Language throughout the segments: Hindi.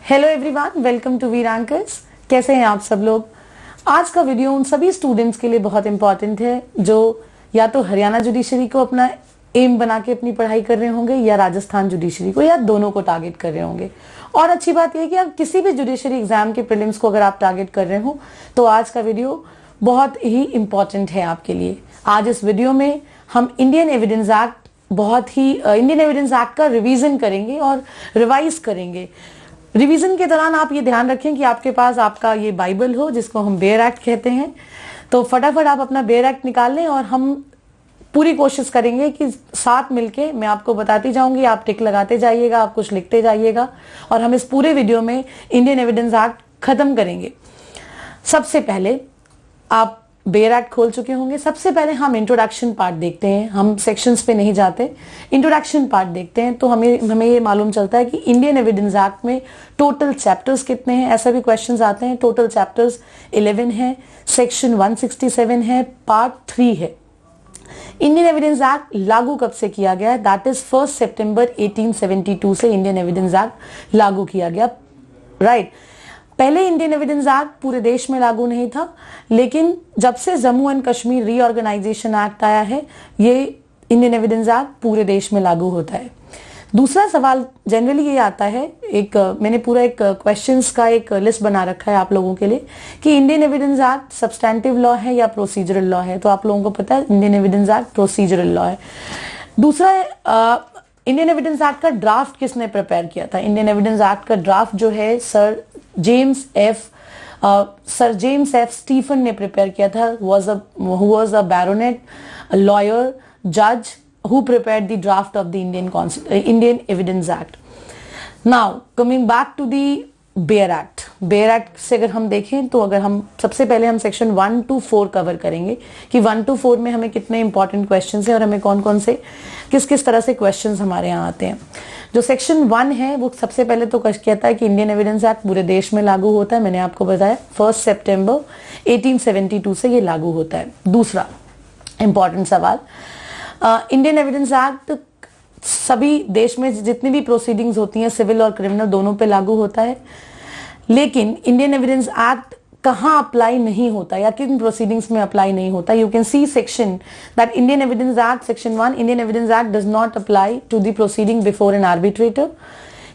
Hello everyone, welcome to Veer anchors. कैसे हैं आप सब लोग। आज का वीडियो उन सभी स्टूडेंट्स के लिए बहुत इंपॉर्टेंट है जो या तो हरियाणा जुडिशरी को अपना एम बना के अपनी पढ़ाई कर रहे होंगे या राजस्थान जुडिशरी को, या दोनों को टारगेट कर रहे होंगे। और अच्छी बात यह है कि आप किसी भी जुडिशरी एग्जाम के प्रीलिम्स को अगर आप टारगेट कर रहे हो तो आज का वीडियो बहुत ही इंपॉर्टेंट है आपके लिए। आज इस वीडियो में हम इंडियन एविडेंस एक्ट का रिवीजन करेंगे और रिवाइज करेंगे। रिवीजन के दौरान आप ये ध्यान रखें कि आपके पास आपका ये बाइबल हो जिसको हम बेयर एक्ट कहते हैं। तो फटाफट आप अपना बेयर एक्ट निकाल लें और हम पूरी कोशिश करेंगे कि साथ मिलके मैं आपको बताती जाऊंगी, आप टिक लगाते जाइएगा, आप कुछ लिखते जाइएगा और हम इस पूरे वीडियो में इंडियन एविडेंस एक्ट खत्म करेंगे। सबसे पहले आप बेयर एक्ट खोल चुके होंगे। सबसे पहले हम इंट्रोडक्शन पार्ट देखते हैं, हम सेक्शंस पे नहीं जाते, इंट्रोडक्शन पार्ट देखते हैं। तो हमें ये मालूम चलता है कि इंडियन एविडेंस एक्ट में टोटल चैप्टर्स कितने हैं। ऐसा भी क्वेश्चंस आते हैं। टोटल चैप्टर्स 11 है, सेक्शन 167 है, पार्ट 3 है। इंडियन एविडेंस एक्ट लागू कब से किया गया है? दैट इज 1 सितंबर 1872 से इंडियन एविडेंस एक्ट लागू किया गया। राइट। पहले इंडियन एविडेंस एक्ट पूरे देश में लागू नहीं था, लेकिन जब से Jammu and Kashmir reorganisation act आया है, ये इंडियन एविडेंस एक्ट पूरे देश में लागू होता है। दूसरा सवाल जनरली ये आता है, मैंने पूरा एक क्वेश्चंस का एक लिस्ट बना रखा है आप लोगों के लिए कि Indian evidence act substantive law है या प्रोसीजरल लॉ है। तो आप लोगों को पता है Indian evidence act procedural law है। दूसरा, इंडियन एविडेंस एक्ट का ड्राफ्ट किसने प्रिपेयर किया था? इंडियन एविडेंस एक्ट का ड्राफ्ट जो है सर जेम्स एफ स्टीफन ने प्रिपेयर किया था। Who was a baronet, lawyer, जज who prepared the draft of the Indian Evidence Act. Now coming back to the bare act. Bare act से अगर हम देखें तो अगर हम सबसे पहले हम सेक्शन 1 to 4 कवर करेंगे कि 1 to 4 में हमें कितने इंपॉर्टेंट क्वेश्चंस हैं और हमें कौन कौन से किस तरह से क्वेश्चंस हमारे यहाँ आते हैं। जो सेक्शन 1 है वो सबसे पहले तो कहता है कि इंडियन एविडेंस एक्ट पूरे देश में लागू होता है। मैंने आपको बताया 1 सितंबर 1872 से ये लागू होता है। दूसरा इंपॉर्टेंट सवाल, इंडियन एविडेंस एक्ट सभी देश में जितनी भी प्रोसीडिंग्स होती हैं सिविल और क्रिमिनल दोनों पे लागू होता है, लेकिन इंडियन एविडेंस एक्ट कहाँ अप्लाई नहीं होता या किन प्रोसीडिंग्स में अप्लाई नहीं होता? You can see section that Indian evidence act section 1 Indian evidence act does not apply to the proceeding before an arbitrator.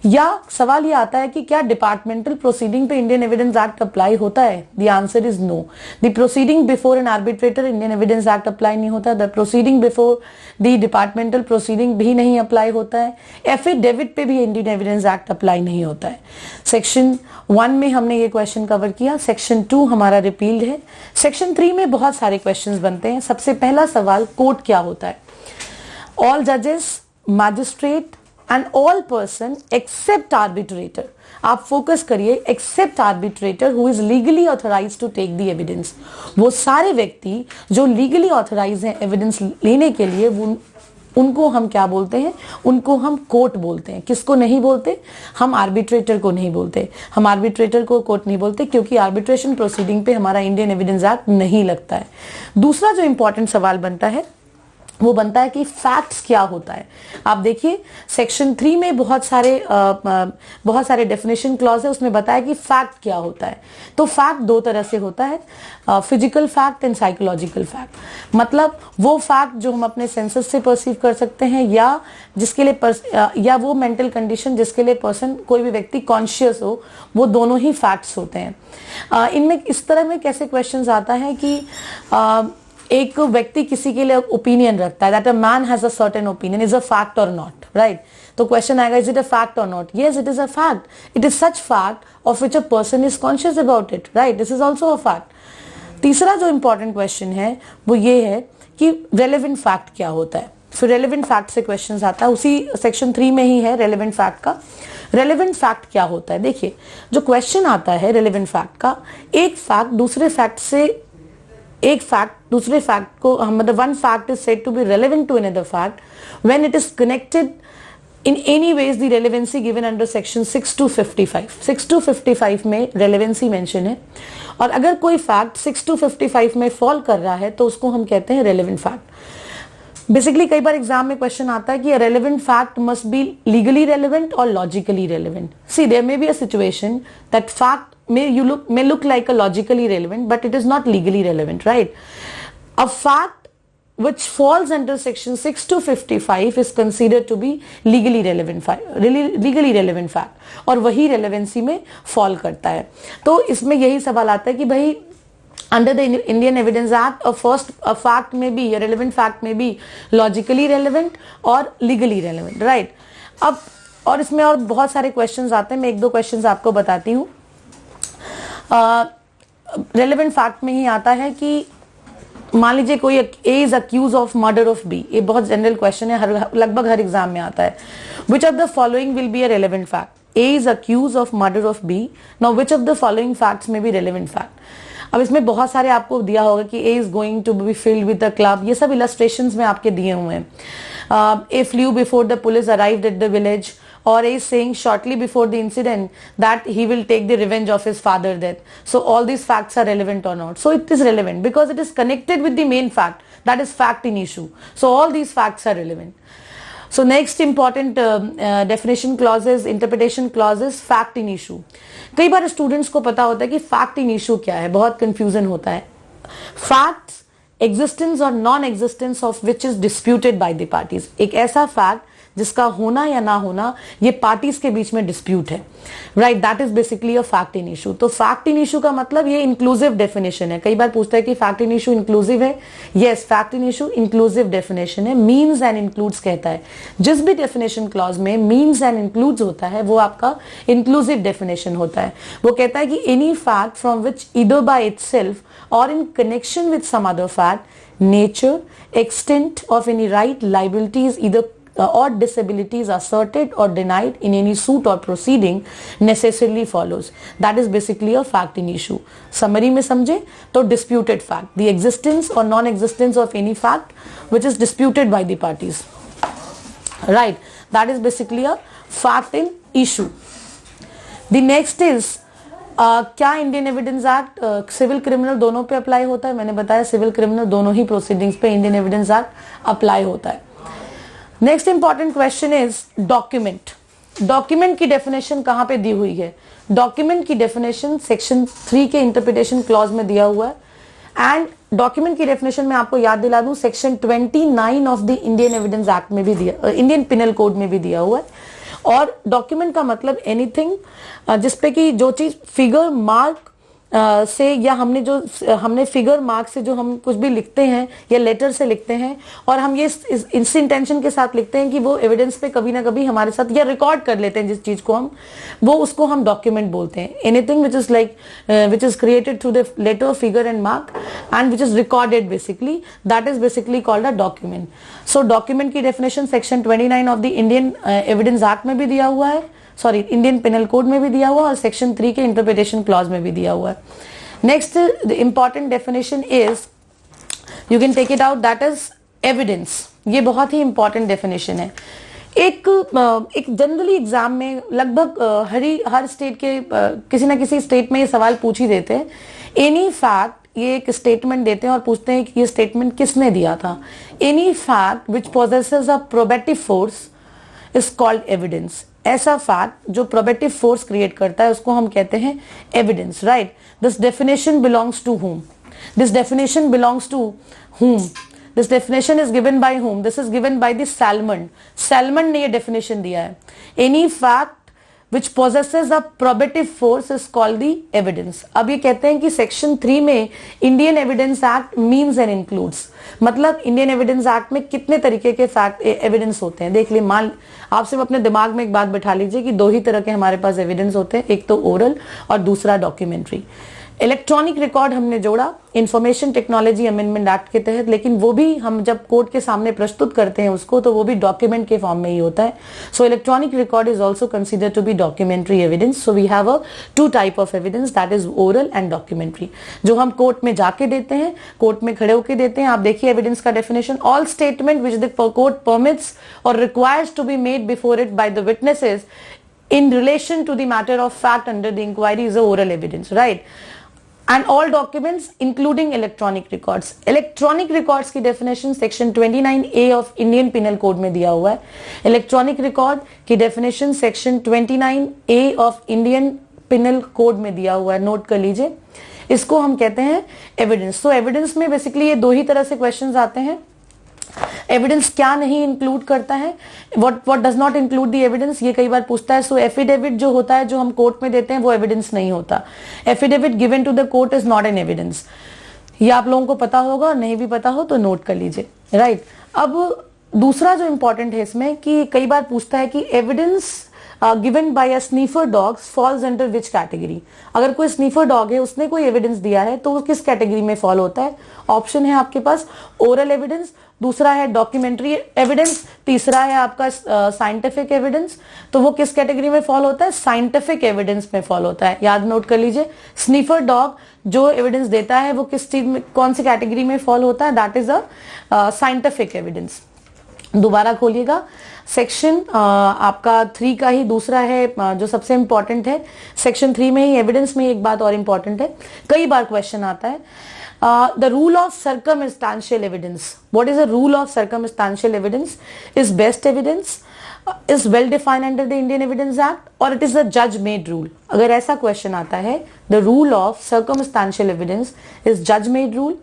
या सवाल ये आता है कि क्या डिपार्टमेंटल प्रोसीडिंग पे इंडियन एविडेंस एक्ट अप्लाई होता है? The answer is no. The proceeding before an arbitrator Indian evidence act apply नहीं होता। The proceeding before the departmental proceeding भी नहीं अप्लाई होता है। एफिडेविट पे भी इंडियन एविडेंस एक्ट अप्लाई नहीं होता है। सेक्शन 1 में हमने ये क्वेश्चन कवर किया। सेक्शन 2 हमारा रिपील्ड है। सेक्शन 3 में बहुत सारे क्वेश्चन बनते हैं। सबसे पहला सवाल, कोर्ट क्या होता है? ऑल जजेस, magistrate and all person except arbitrator। आप फोकस करिए, except arbitrator who is legally authorized to take the evidence। वो सारे व्यक्ति जो legally authorized हैं एविडेंस लेने के लिए, उनको हम क्या बोलते हैं? उनको हम कोर्ट बोलते हैं। किसको नहीं बोलते? हम आर्बिट्रेटर को नहीं बोलते। हम आर्बिट्रेटर को कोर्ट नहीं बोलते क्योंकि आर्बिट्रेशन प्रोसीडिंग पे हमारा इंडियन एविडेंस एक्ट नहीं लगता है। दूसरा जो इंपॉर्टेंट सवाल बनता है वो बनता है कि फैक्ट्स क्या होता है। आप देखिए सेक्शन 3 में बहुत सारे डेफिनेशन क्लॉज है, उसमें बताया कि फैक्ट क्या होता है। तो फैक्ट दो तरह से होता है, physical fact and psychological fact. मतलब वो फैक्ट जो हम अपने सेंसेस से परसीव कर सकते हैं या जिसके लिए या वो मेंटल कंडीशन जिसके लिए कोई भी व्यक्ति कॉन्शियस हो, वो दोनों ही फैक्ट्स होते हैं। इनमें इस तरह में कैसे क्वेश्चंस आता है कि एक व्यक्ति किसी के लिए ओपिनियन रखता है, that a man has a certain opinion, is a fact और नॉट, राइट? तो क्वेश्चन आएगा, इज इट अ फैक्ट और not? Yes, it is a fact. It is such fact of which a person is conscious about it, right? This is also a fact. तीसरा जो इंपॉर्टेंट क्वेश्चन है वो ये है कि रेलेवेंट फैक्ट क्या होता है। फिर रेलेवेंट फैक्ट से क्वेश्चन आता है, उसी सेक्शन 3 में ही है रेलेवेंट फैक्ट का। रेलेवेंट फैक्ट क्या होता है? देखिए जो क्वेश्चन आता है रेलेवेंट फैक्ट का, एक फैक्ट दूसरे फैक्ट को मतलब one fact is said to be relevant to another fact when it is connected in any ways the relevancy given under section 6 to 55। 6 to 55 में रेलेवेंसी मेंशन है और अगर कोई फैक्ट 6 to 55 में फॉल कर रहा है तो उसको हम कहते हैं रेलेवेंट फैक्ट। बेसिकली कई बार एग्जाम में क्वेश्चन आता है कि relevant fact must be legally relevant और logically relevant. See there may be a situation that fact may look like a logically relevant, but it is not legally relevant, right? A fact which falls under section 6 to 55 is considered to be legally relevant fact, और वही relevancy में fall करता है. तो इसमें यही सवाल आता है कि भाई under the Indian Evidence Act, a fact may be, a relevant fact may be logically relevant और legally relevant, right? अब और इसमें और बहुत सारे questions आते हैं, मैं एक दो questions आपको बताती हूँ. रेलेवेंट फैक्ट में ही आता है कि मान लीजिए कोई A is accused of murder of B. ये बहुत जनरल क्वेश्चन है, लगभग हर एग्जाम में आता है. Which of the following will be a relevant fact? A is accused of murder of B. Now which of the following facts may be relevant fact? अब इसमें बहुत सारे आपको दिया होगा कि A is going to be filled with the club. ये सब इलस्ट्रेशंस में आपके दिए हुए हैं. A flew before the police arrived at the village. Or is saying shortly before the incident that he will take the revenge of his father's death. So all these facts are relevant or not? So it is relevant because it is connected with the main fact, that is fact in issue. So all these facts are relevant. So next important definition clauses, interpretation clauses, fact in issue. कई बार स्टूडेंट्स को पता होता है कि fact in issue क्या है, बहुत कंफ्यूजन होता है. Facts, existence or non-existence of which is disputed by the parties. एक ऐसा fact जिसका होना या ना होना ये पार्टीज के बीच में डिस्प्यूट है, right? That is basically a fact in issue. तो फैक्ट इन इशू का मतलब ये इंक्लूसिव डेफिनेशन है. कई बार पूछता है कि फैक्ट इन इशू इंक्लूसिव है. Yes, fact in issue inclusive definition है. मीन्स एंड इंक्लूड्स कहता है. जिस भी डेफिनेशन क्लॉज में मीन्स एंड इंक्लूड्स होता है वो आपका इंक्लूसिव डेफिनेशन होता है. वो कहता है कि any fact from which either by itself और in connection with some other fact, nature, extent of any right, liabilities either or disabilities asserted or denied in any suit or proceeding necessarily follows. That is basically a fact in issue. Summary में समझे तो disputed fact, the existence or non-existence of any fact which is disputed by the parties, right? That is basically a fact in issue. The next is क्या Indian evidence act civil criminal दोनों पे अप्लाई होता है? मैंने बताया सिविल क्रिमिनल दोनों ही प्रोसीडिंग्स पे इंडियन एविडेंस एक्ट अप्लाई होता है. Next important question is document. Document की डेफिनेशन कहां पे दी हुई है? डॉक्यूमेंट की डेफिनेशन सेक्शन 3 के इंटरप्रिटेशन क्लॉज में दिया हुआ है. एंड डॉक्यूमेंट की डेफिनेशन में आपको याद दिला दूं, section 29 of the Indian evidence act में भी दिया, इंडियन पिनल कोड में भी दिया हुआ है. और डॉक्यूमेंट का मतलब एनीथिंग जिसपे कि जो चीज फिगर मार्क से या हमने फिगर मार्क से जो हम कुछ भी लिखते हैं या लेटर से लिखते हैं और हम ये इस इंटेंशन के साथ लिखते हैं कि वो एविडेंस पे कभी ना कभी हमारे साथ या रिकॉर्ड कर लेते हैं जिस चीज को उसको हम डॉक्यूमेंट बोलते हैं. Anything which is created through the letter, figure and mark and which is recorded basically, that is basically called a document. So document की definition section 29 of the Indian evidence act में भी दिया हुआ है, सॉरी इंडियन पिनल कोड में भी दिया हुआ और सेक्शन 3 के इंटरप्रिटेशन क्लॉज में भी दिया हुआ है. Next the important definition is, you can take it out, that is evidence. ये बहुत ही इंपॉर्टेंट डेफिनेशन है. एक जनरली एग्जाम में लगभग हर स्टेट के किसी ना किसी स्टेट में ये सवाल पूछ ही देते हैं. एनी फैक्ट, ये एक स्टेटमेंट देते हैं और पूछते हैं कि ये स्टेटमेंट किसने दिया था. Any fact which possesses a probative force is called evidence. ऐसा फैक्ट जो प्रोबेटिव फोर्स क्रिएट करता है उसको हम कहते हैं evidence, right? This definition belongs to whom? This definition belongs to whom? This definition is given by whom? This is given by the Salmon. Salmon ने ये definition दिया है. Any fact which possesses a probative force is called the evidence. अब ये कहते हैं कि सेक्शन 3 में Indian evidence act means and includes, मतलब इंडियन एविडेंस एक्ट में कितने तरीके के फैक्ट एविडेंस होते हैं. देख लीजिए, मान आप सिर्फ अपने दिमाग में एक बात बैठा लीजिए कि 2 ही तरह के हमारे पास एविडेंस होते हैं, एक तो ओरल और दूसरा डॉक्यूमेंट्री. इलेक्ट्रॉनिक रिकॉर्ड हमने जोड़ा इंफॉर्मेशन टेक्नोलॉजी अमेंडमेंट एक्ट के तहत, लेकिन वो भी हम जब कोर्ट के सामने प्रस्तुत करते हैं उसको तो वो भी डॉक्यूमेंट के फॉर्म में ही होता है. So electronic record is also consider to be documentary evidence. So we have a 2 type of evidence, that is oral and documentary, जो हम कोर्ट में जाके देते हैं, कोर्ट में खड़े होकर देते हैं. आप देखिए एविडेंस का definition, all statement which the court permits और requires to be made before it by the witnesses in relation to the matter of fact under the inquiry is a oral evidence, right? And all documents including electronic records. Electronic records की definition section 29A of Indian penal code में दिया हुआ है। इलेक्ट्रॉनिक रिकॉर्ड की definition section 29A of Indian penal code में दिया हुआ है, नोट कर लीजिए। इसको हम कहते हैं एविडेंस। तो एविडेंस में बेसिकली ये दो ही तरह से क्वेश्चंस आते हैं। एविडेंस क्या नहीं इंक्लूड करता है, what does not include the evidence, ये कई बार पूछता है। सो एफिडेविट जो होता है, जो हम कोर्ट में देते हैं, वो एविडेंस नहीं होता। Affidavit given to the court is not an evidence. ये आप लोगों को पता होगा, और नहीं भी पता हो तो नोट कर लीजिए, राइट। अब दूसरा जो इंपॉर्टेंट है इसमें कि कई बार पूछता है कि evidence given by a sniffer dogs falls under which category. अगर कोई स्नीफर डॉग है, उसने कोई एविडेंस दिया है, तो वो किस कैटेगरी में फॉल होता है। ऑप्शन है आपके पास ओरल एविडेंस, दूसरा है डॉक्यूमेंट्री एविडेंस, तीसरा है आपका साइंटिफिक एविडेंस। तो वो किस कैटेगरी में फॉल होता है, साइंटिफिक एविडेंस में फॉल होता है। याद नोट कर लीजिए, स्नीफर डॉग जो एविडेंस देता है वो किस चीज में, कौन सी कैटेगरी में फॉल होता है, that is a scientific evidence. दोबारा खोलिएगा, सेक्शन आपका 3 का ही दूसरा है जो सबसे इंपॉर्टेंट है। सेक्शन 3 में ही एविडेंस में एक बात और इंपॉर्टेंट है, कई बार क्वेश्चन आता है, the rule of circumstantial evidence. What is the rule of circumstantial evidence? Is best evidence, is well defined under the Indian Evidence Act, or it is a judge made rule? अगर ऐसा क्वेश्चन आता है, the rule of circumstantial evidence is judge made rule,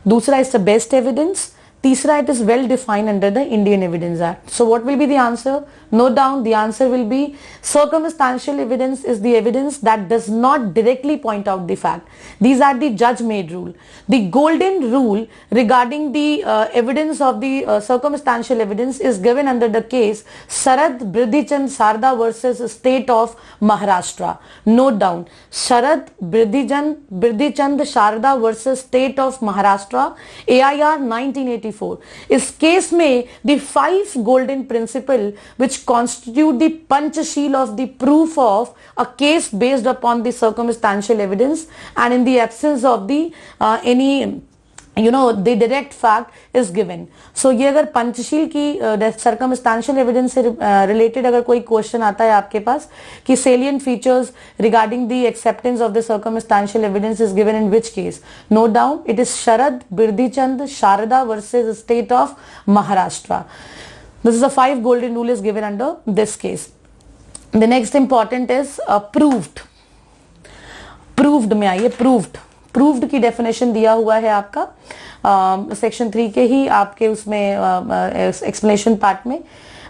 दूसरा is the best evidence, तीसरा it is well defined under the Indian Evidence Act. So what will be the answer? Note down, the answer will be circumstantial evidence is the evidence that does not directly point out the fact. These are the judge made rule. The golden rule regarding the evidence of the circumstantial evidence is given under the case Sharad Bridhichand Sarda versus State of Maharashtra. Note down, Sharad Bridhichand Sharda versus State of Maharashtra, AIR 1984. इस केस में the 5 golden principle which constitute the panchasheel of the proof of a case based upon the circumstantial evidence, and in the absence of the any the direct fact is given. So ये अगर पंचशील की circumstantial evidence से related अगर कोई क्वेश्चन आता है आपके पास कि salient features regarding the acceptance of the circumstantial evidence is given in which case, note down, it is Sharad Bridhichand Sharda versus State of Maharashtra. This is a 5 golden rule is given under this case. The next important is proved. Proved में आइए, proved. प्रूव्ड की डेफिनेशन दिया हुआ है आपका सेक्शन 3 के ही आपके उसमें एक्सप्लेनेशन पार्ट में।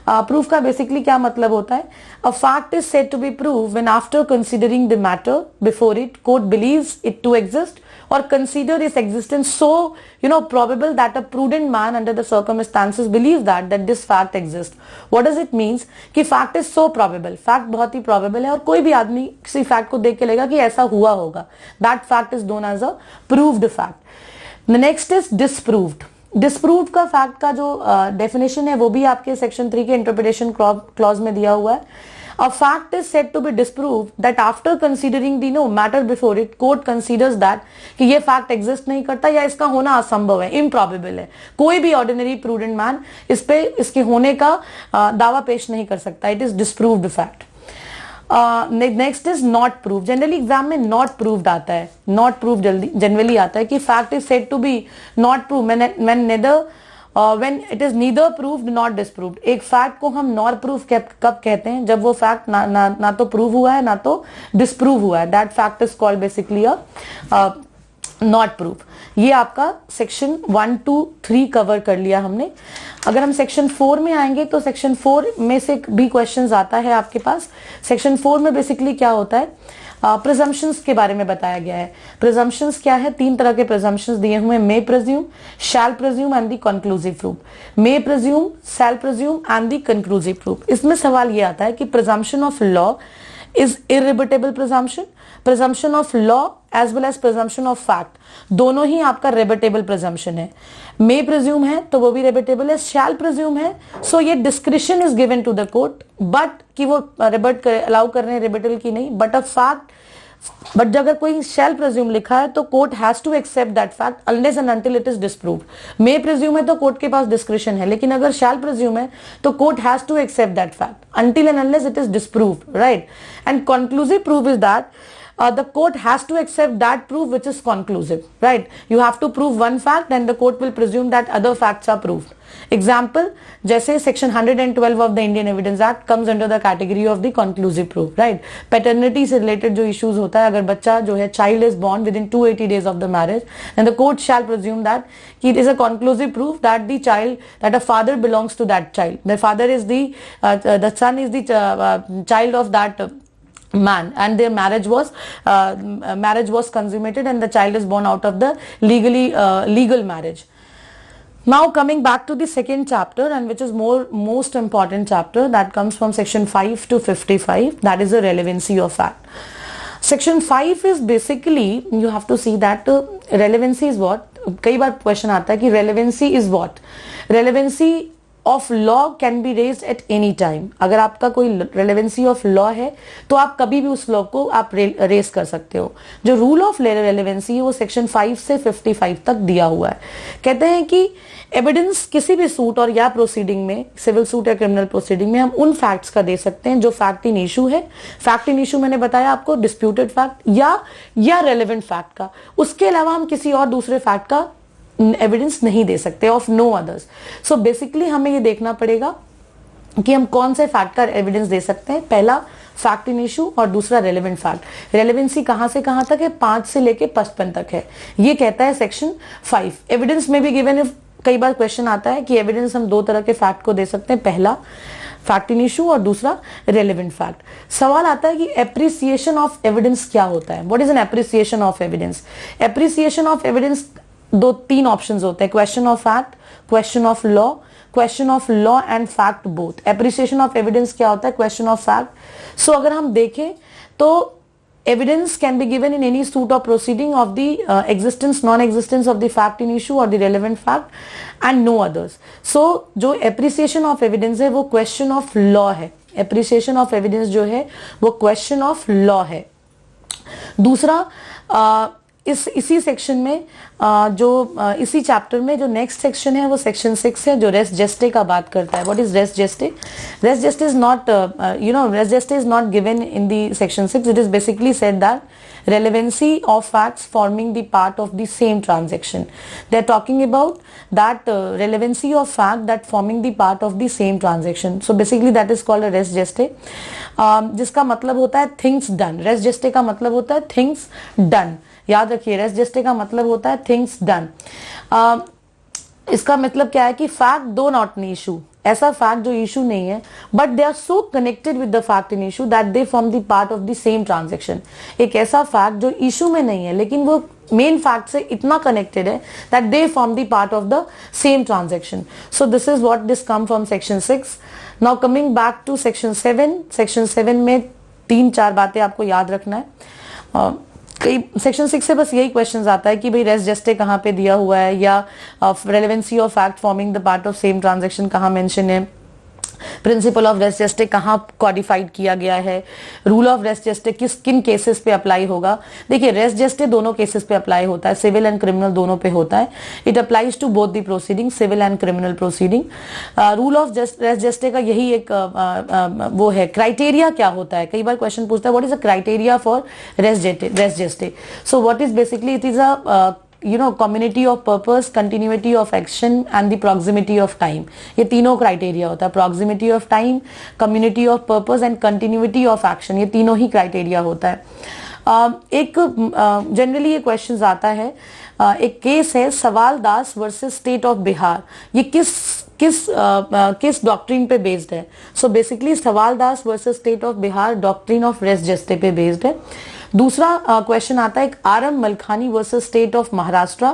प्रूफ का बेसिकली क्या मतलब होता है, a fact is said to be prove when after considering the matter before it court believes it to exist or consider its existence so probable that a prudent man under the circumstances believes that this fact exists. What does it means कि fact is so probable, fact बहुत ही probable है और कोई भी आदमी किसी fact को देख के लेगा कि ऐसा हुआ होगा, that fact is known as a proved fact. The next is disproved. disproved का fact का जो definition है वो भी आपके section 3 के interpretation clause में दिया हुआ है। A fact is said to be disproved that after considering the matter before it, court considers that कि ये fact exist नहीं करता या इसका होना असंभव है, improbable है। कोई भी ordinary prudent man इस पे इसके होने का दावा पेश नहीं कर सकता। It is disproved fact. Next is not proved. Generally exam में not proved आता है, not proved generally आता है कि fact is said to be not proved when it is neither proved nor disproved. एक फैक्ट को हम नॉर प्रूफ कब कहते हैं, जब वो फैक्ट ना तो प्रूव हुआ है ना तो डिस्प्रूव हुआ है, that fact is called basically a not proof. ये आपका सेक्शन 1, 2, 3 कवर कर लिया हमने। अगर हम सेक्शन 4 में आएंगे तो सेक्शन 4 में से भी क्वेश्चंस आता है आपके पास। सेक्शन 4 में बेसिकली क्या होता है, प्रिजम्पशंस के बारे में बताया गया है। प्रिजम्पशंस क्या है, 3 तरह के प्रिजम्पशंस दिए हुए हैं, may presume, shall presume and the conclusive proof. May presume, shall presume and the conclusive proof. इसमें सवाल ये आता है कि presumption of law is irrebuttable presumption, presumption of law as well as presumption of fact दोनों ही आपका रेबेटेबल प्रिजम्पशन है। मे प्रिज्यूम है तो वो भी रेबेटेबल है, शैल प्रिज्यूम है सो ये discretion is given to the court, but कि वो रेबेट अलाउ कर रहे हैं रेबेटल की नहीं, बट अ फैक्ट, बट अगर कोई शैल प्रिज्यूम लिखा है तो court has to accept that fact unless and until it is disproved. May presume है तो कोर्ट के पास डिस्क्रिशन है, लेकिन अगर शैल प्रिज्यूम है तो court has to accept that fact until and unless it is disproved, right. And conclusive proof is that the court has to accept that proof which is conclusive, right? You have to prove one fact and the court will presume that other facts are proved. Example, जैसे section 112 of the Indian Evidence Act comes under the category of the conclusive proof, right? Paternity से related जो issues होता है, अगर बच्चा जो है child is born within 280 days of the marriage, then the court shall presume that it is a conclusive proof that the child, that a father belongs to that child. The father is the son is the child of that man, and their marriage was consummated and the child is born out of the legal marriage. Now coming back to the second chapter, and which is most important chapter, that comes from section 5 to 55, that is the relevancy of fact. Section 5 is basically, you have to see that relevancy is what, कई बार क्वेश्चन आता है कि relevancy is what, relevancy of law can be raised at any time. अगर आपका कोई रेलेवेंसी ऑफ लॉ है तो आप कभी भी उस लॉ को आप रेज कर सकते हो. जो रूल ऑफ रेलेवेंसी है वो सेक्शन 5 से 55 तक दिया हुआ है. कहते हैं कि एविडेंस किसी भी सूट और या प्रोसीडिंग में, सिविल सूट या क्रिमिनल प्रोसीडिंग में, हम उन फैक्ट्स का दे सकते हैं जो फैक्ट इन इशू है. फैक्ट इन इशू मैंने बताया आपको डिस्प्यूटेड फैक्ट या रेलेवेंट फैक्ट का. उसके अलावा हम किसी और दूसरे फैक्ट का एविडेंस नहीं दे सकते, of no others. So basically हमें ये देखना पड़ेगा कि हम कौन से फैक्ट का एविडेंस दे सकते हैं. पहला फैक्ट इन इशू और दूसरा रेलेवेंट फैक्ट. रेलेवेंसी कहां से कहां तक है? 5 से लेके 55 तक है. ये कहता है सेक्शन 5. एविडेंस में भी गिवन, कई बार क्वेश्चन आता है कि एविडेंस हम दो तरह के फैक्ट को दे सकते हैं, पहला फैक्ट इन इशू और दूसरा रेलेवेंट फैक्ट. सवाल आता है कि एप्रिसिएशन ऑफ एविडेंस क्या होता है? What is an appreciation of evidence? Appreciation of evidence 2-3 options होते हैं, question of fact, question of law, question of law and fact both. Appreciation of evidence क्या होता है? Question of fact. सो अगर हम देखें तो evidence can be given in any suit or proceeding of the existence, non-existence of the fact in issue or the relevant fact and no others. So जो appreciation of evidence है वो question of law है. appreciation of evidence जो है वो question of law है. दूसरा इसी सेक्शन में इसी चैप्टर में जो नेक्स्ट सेक्शन है वो सेक्शन 6 है, जो रेस जेस्टे का बात करता है. What is res gestae? Res gestae is not res gestae is not given in the section 6. It is basically said that relevancy of facts forming the part of the same transaction. They are talking about that relevancy of fact that forming the part of the same transaction. So basically that is called a res geste, जिसका मतलब होता है things done. res geste का मतलब होता है things done. याद रखिए, res geste का मतलब होता है things done. इसका मतलब क्या है कि fact though not in issue, ऐसा फैक्ट जो इशू नहीं है, but they are so connected with the fact in issue that they form the part of the same transaction. एक ऐसा फैक्ट जो इशू में नहीं है लेकिन वो मेन फैक्ट से इतना कनेक्टेड है that they form the part of the same transaction. So this is what this come from section 6. Now coming back to section 7. Section 7 में 3-4 बातें आपको याद रखना है. कई सेक्शन 6 से बस यही क्वेश्चन आता है कि भाई रेस जेस्टे कहाँ पे दिया हुआ है, या relevancy of fact forming the part of same transaction कहाँ मेंशन है, प्रिंसिपल ऑफ रेस जेस्टे कहाँ कॉडिफाइड किया गया है, रूल ऑफ रेस जेस्टे किन केसेस पे अप्लाई होगा. देखिए रेस जेस्टे दोनों केसेस पे अप्लाई होता है, सिविल एंड क्रिमिनल दोनों पे होता है. It applies to both the proceeding, civil and criminal proceeding. Rule of res gestae का यही एक वो है. क्राइटेरिया क्या होता है? कई बार क्वेश्चन पूछता है what is a criteria for res gestae. So what is basically it is a community of purpose, continuity of action and the proximity of time. ये तीनों क्राइटेरिया होता है. proximity of time, community of purpose and continuity of action, ये तीनों ही क्राइटेरिया होता है. एक जनरली ये क्वेश्चन आता है, एक केस है Sawal Das versus state of Bihar. ये किस डॉक्ट्रिन पे बेस्ड है? So basically Sawal Das versus state of Bihar doctrine of res gestae पे बेस्ड है. दूसरा क्वेश्चन आता है RM Malkhani versus state of Maharashtra.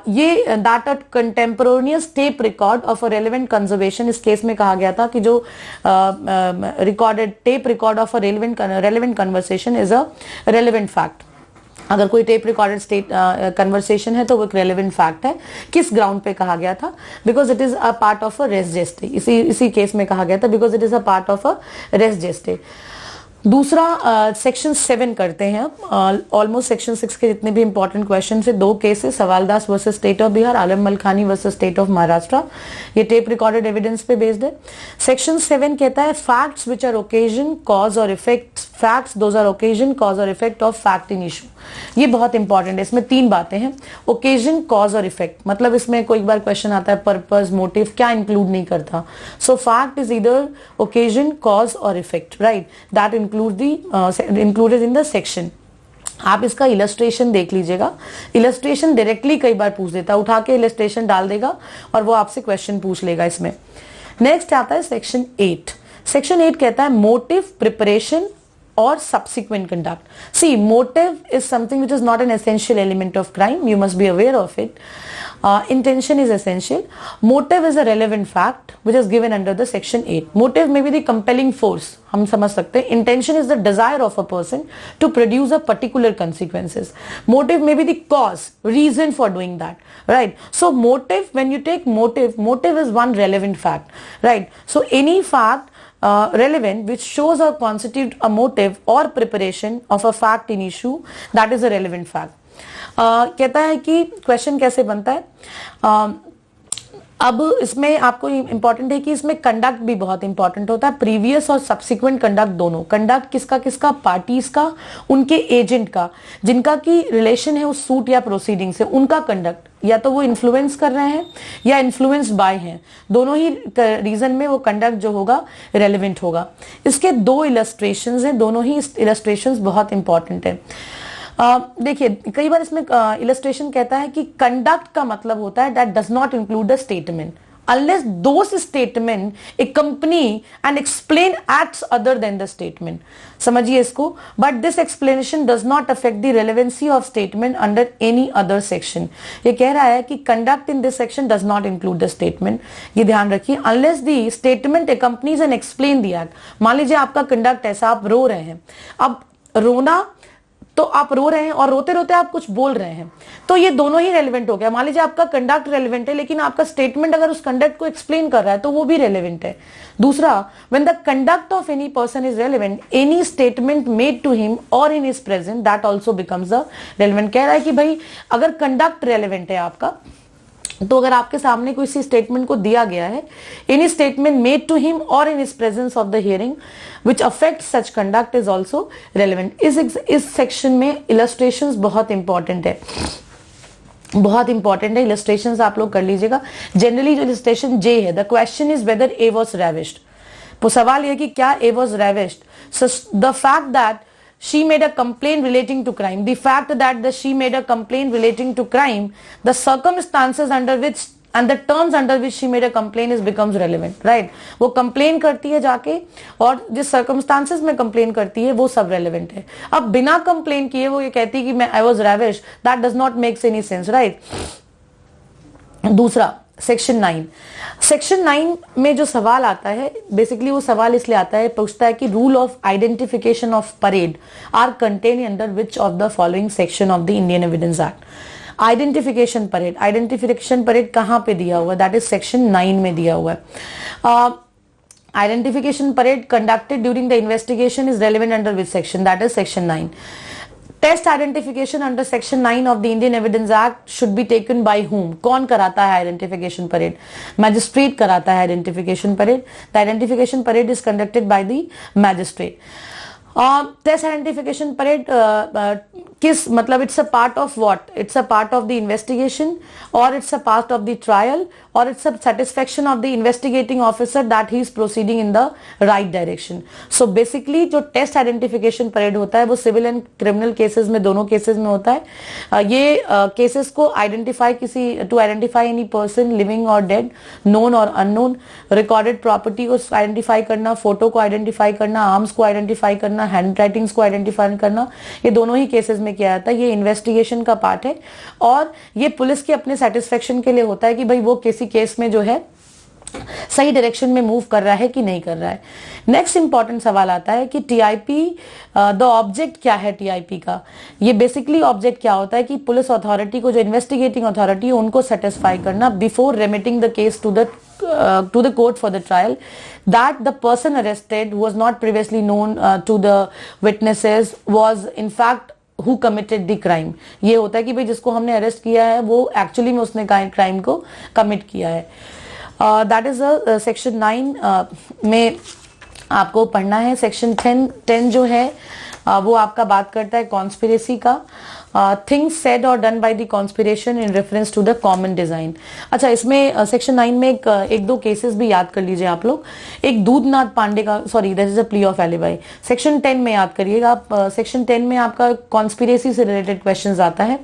ये that a contemporaneous tape record of a relevant conservation. इस केस में कहा गया था कि जो recorded tape record of a relevant conversation is a relevant fact. अगर कोई टेप रिकॉर्डेड स्टेट कन्वर्सेशन है तो वो एक रेलेवेंट फैक्ट है. किस ग्राउंड पे कहा गया था? Because it is a part of a res gestae. इसी केस में कहा गया था because it is a part of a res gestae. दूसरा सेक्शन 7 करते हैं. ऑलमोस्ट सेक्शन 6 के जितने भी इंपॉर्टेंट क्वेश्चन है, 2 cases Sawaldas versus state of Bihar, Alam Malkhani versus state of Maharashtra. ये टेप रिकॉर्डेड एविडेंस पे बेस्ड है. सेक्शन 7 कहता है facts which are occasion, cause और effect facts, those are occasion, cause और effect of fact in issue. ये बहुत इंपॉर्टेंट है, इसमें 3 बातें हैं, ओकेजन, कॉज और इफेक्ट। मतलब इसमें कोई बार क्वेश्चन आता है पर्पस, मोटिव, क्या इंक्लूड नहीं करता। So fact is either occasion, cause और effect, right, that included in the section. आप इसका इलस्ट्रेशन देख लीजिएगा, इलस्ट्रेशन डायरेक्टली कई बार पूछ देता है, उठा के इलस्ट्रेशन डाल देगा और वो आपसे क्वेश्चन पूछ लेगा इसमें। नेक्स्ट आता है सेक्शन 8। सेक्शन 8 कहता है मोटिव, प्रिपरेशन और subsequent conduct. See, motive is something which is not an essential element of crime. You must be aware of it. Intention is essential. Motive is a relevant fact which is given under the section 8. Motive may be the compelling force. हम समझ सकते हैं. Intention is the desire of a person to produce a particular consequences. Motive may be the cause, reason for doing that. Right? So motive, when you take motive, motive is one relevant fact. Right? So any fact relevant which shows or constitute a motive or preparation of a fact in issue, that is a relevant fact. कहता है कि क्वेश्चन कैसे बनता है। अब इसमें आपको इंपॉर्टेंट है कि इसमें कंडक्ट भी बहुत इंपॉर्टेंट होता है, प्रीवियस और सब्सिक्वेंट कंडक्ट दोनों। कंडक्ट किसका किसका, पार्टीज का, उनके एजेंट का, जिनका की रिलेशन है उस सूट या प्रोसीडिंग से, उनका कंडक्ट, या तो वो इन्फ्लुएंस कर रहे हैं या इन्फ्लुएंस्ड बाय हैं, दोनों ही रीजन में वो कंडक्ट जो होगा रेलेवेंट होगा। इसके 2 इलस्ट्रेशंस हैं, दोनों ही इलस्ट्रेशंस बहुत इंपॉर्टेंट है। देखिए कई बार इसमें इलस्ट्रेशन कहता है कि कंडक्ट का मतलब होता है that does not include the statement unless those statement accompany and explain acts other than the statement. समझिए इसको, but this explanation does not affect the relevancy of statement under any other section. ये कह रहा है कि conduct in this section does not include the statement. ये ध्यान रखिए, unless the statement accompanies and explain the act. मान लीजिए आपका conduct ऐसा, आप रो रहे हैं, अब रोना तो आप रो रहे हैं और रोते रोते आप कुछ बोल रहे हैं, तो ये दोनों ही रेलेवेंट हो गया। मान लीजिए आपका कंडक्ट रेलेवेंट है लेकिन आपका स्टेटमेंट अगर उस कंडक्ट को एक्सप्लेन कर रहा है तो वो भी रेलेवेंट है। दूसरा, when the conduct of any person is relevant, any statement made to him और in his present that also becomes the relevant. कह रहा है कि भाई अगर कंडक्ट रेलेवेंट है आपका, तो अगर आपके सामने कोई सी स्टेटमेंट को दिया गया है, any statement made to him और in his presence of the hearing which affects such conduct is also relevant. इस सेक्शन में इलस्ट्रेशंस बहुत इंपॉर्टेंट है, बहुत इंपॉर्टेंट है। इलस्ट्रेशंस आप लोग कर लीजिएगा। जनरली जो इलस्ट्रेशन जे है, the question is whether A was ravished, तो सवाल यह कि क्या A was ravished. So the fact that she made a complaint relating to crime, the fact that she made a complaint relating to crime, the circumstances under which and the terms under which she made a complaint is becomes relevant, right? वो complain करती है जाके और जिस circumstances में complain करती है वो सब relevant है। अब बिना complain किए वो ये कहती है कि मैं I was ravished, that does not makes any sense, right? दूसरा सेक्शन 9, सेक्शन 9 में जो सवाल आता है, बेसिकली वो सवाल इसलिए आता है, पूछता है कि rule of identification of parade are contain under which of the following section of the Indian evidence act. Identification parade कहां पे दिया हुआ है, दैट इज सेक्शन 9 में दिया हुआ है। Identification parade conducted during the investigation is relevant under which section, that is section 9। Test identification under section 9 of the Indian evidence act should be taken by whom? कौन कराता है आइडेंटिफिकेशन परेड? मैजिस्ट्रेट कराता है identification parade. The identification parade is conducted by the magistrate. Test identification parade किस मतलब, it's a part of what? It's a part of the investigation और it's a part of the trial और it's a satisfaction of the investigating officer that he is proceeding in the right direction. So basically जो टेस्ट आइडेंटिफिकेशन परेड होता है वो सिविल एंड क्रिमिनल केसेस में, दोनों केसेस में होता है। ये केसेस को identify to identify any person living और डेड, नोन और अननोन, रिकॉर्डेड प्रॉपर्टी को आइडेंटिफाई करना, फोटो को आइडेंटिफाई करना, आर्म्स को आइडेंटिफाई करना, हैंड राइटिंग्स को आइडेंटिफाई करना, ये दोनों ही केसेस में किया जाता है। ये इन्वेस्टिगेशन का पार्ट है और ये पुलिस के अपने सेटिस्फेक्शन के लिए होता है कि भाई वो किसी केस में जो है सही डायरेक्शन में मूव कर रहा है कि नहीं कर रहा है। नेक्स्ट इंपॉर्टेंट सवाल आता है कि टीआईपी, द ऑब्जेक्ट क्या है टीआईपी का? ये बेसिकली ऑब्जेक्ट क्या होता है कि पुलिस अथॉरिटी को, जो इन्वेस्टिगेटिंग अथॉरिटी है, उनको सेटिस्फाई करना before remitting the case to the court for the trial that the person arrested who was not previously known to the witnesses was in fact who committed the crime। ये होता है कि भाई जिसको हमने अरेस्ट किया है वो एक्चुअली में उसने क्राइम को कमिट किया है। दैट इज सेक्शन 9 में आपको पढ़ना है। सेक्शन 10 जो है वो आपका बात करता है कॉन्स्पिरेसी का, थिंग्स सेड और done by the conspiration in reference to the common design. अच्छा, इसमें सेक्शन 9 में एक दो केसेस भी याद कर लीजिए आप लोग। एक दूधनाथ पांडे का, sorry that is a plea of alibi, section 10 में याद करिएगा आप। सेक्शन 10 में आपका कॉन्स्पिरेसी से रिलेटेड क्वेश्चन आता है।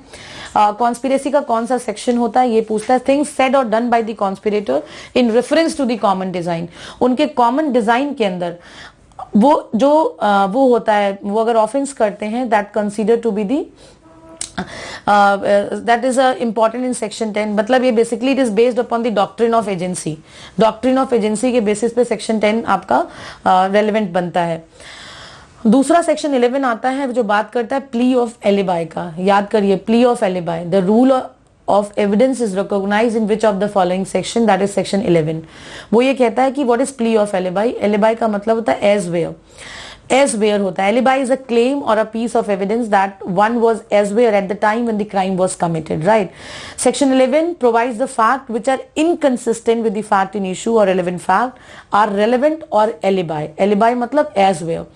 कॉन्स्पिरेसी का कौन सा सेक्शन होता है, ये पूछता है थिंग्स सेड और done by the conspirator in reference to the common design. उनके कॉमन डिजाइन के अंदर वो जो वो होता है, वो अगर ऑफेंस करते हैं, that consider to be the that is important in section 10। मतलब ये बेसिकली it is based upon the doctrine of agency। doctrine of agency के बेसिस पे section 10 आपका relevant बनता है। दूसरा section 11 आता है जो बात करता है plea of alibi का। याद करिए, plea of alibi, the rule of evidence is recognized in which of the following section, that is section 11। वो ये कहता है कि what is plea of alibi। alibi का मतलब होता है as where। as where होता है, alibi is a claim or a piece of evidence that one was as where at the time when the crime was committed, right। section 11 provides the fact which are inconsistent with the fact in issue or relevant fact are relevant or alibi। alibi मतलब as where।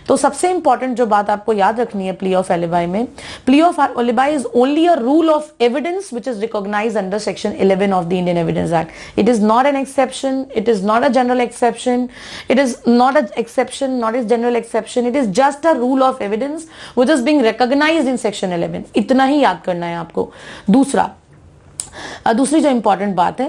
तो सबसे इंपॉर्टेंट जो बात आपको याद रखनी है प्ली ऑफ एलिबाई में, plea of alibi is only a rule of evidence which is recognised under section 11 of the Indian evidence act. It is not an exception, it is not a general exception, it is not a exception, not is general exception, it is just a rule of evidence which is being recognised in section 11। इतना ही याद करना है आपको। दूसरी जो इंपॉर्टेंट बात है,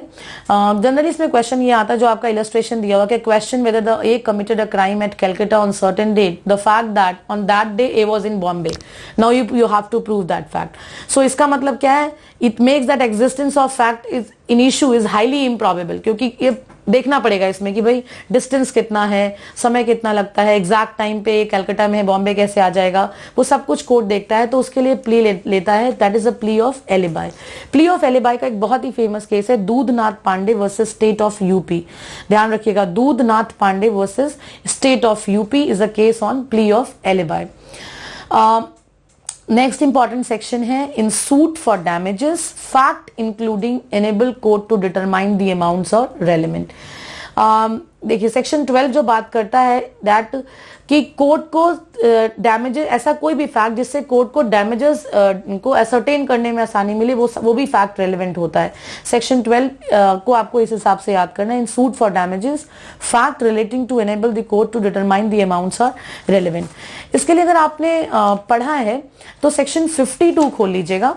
जनरली इसमें क्वेश्चन ये आता है जो आपका इलस्ट्रेशन दिया हुआ कि question whether the A committed a crime at Calcutta on certain date, the fact that on that day A was in Bombay, now you have to prove that fact. So इसका मतलब क्या है, it makes that existence of fact is in issue is highly improbable, क्योंकि ये देखना पड़ेगा इसमें कि भाई डिस्टेंस कितना है, समय कितना लगता है, एग्जैक्ट टाइम पे कलकत्ता में है, बॉम्बे कैसे आ जाएगा, वो सब कुछ कोर्ट देखता है। तो उसके लिए प्ली लेता है, that is a plea of alibi. Plea of alibi का एक बहुत ही फेमस केस है Dudhnath Pandey versus state of UP. ध्यान रखिएगा, Dudhnath Pandey versus state of UP is a case on plea of alibi. Next important section है in suit for damages, fact including enable court to determine the amounts और रेलिवेंट। देखिए सेक्शन 12 जो बात करता है दैट कि कोर्ट को डैमेजेस, ऐसा कोई भी फैक्ट जिससे कोर्ट को डैमेजेस को असरटेन करने में आसानी मिले, वो भी फैक्ट रेलेवेंट होता है। सेक्शन 12 को आपको इस हिसाब से याद करना है, in suit for damages fact relating to enable the court to determine the amounts are relevant. इसके लिए अगर आपने पढ़ा है तो सेक्शन 52 खोल लीजिएगा।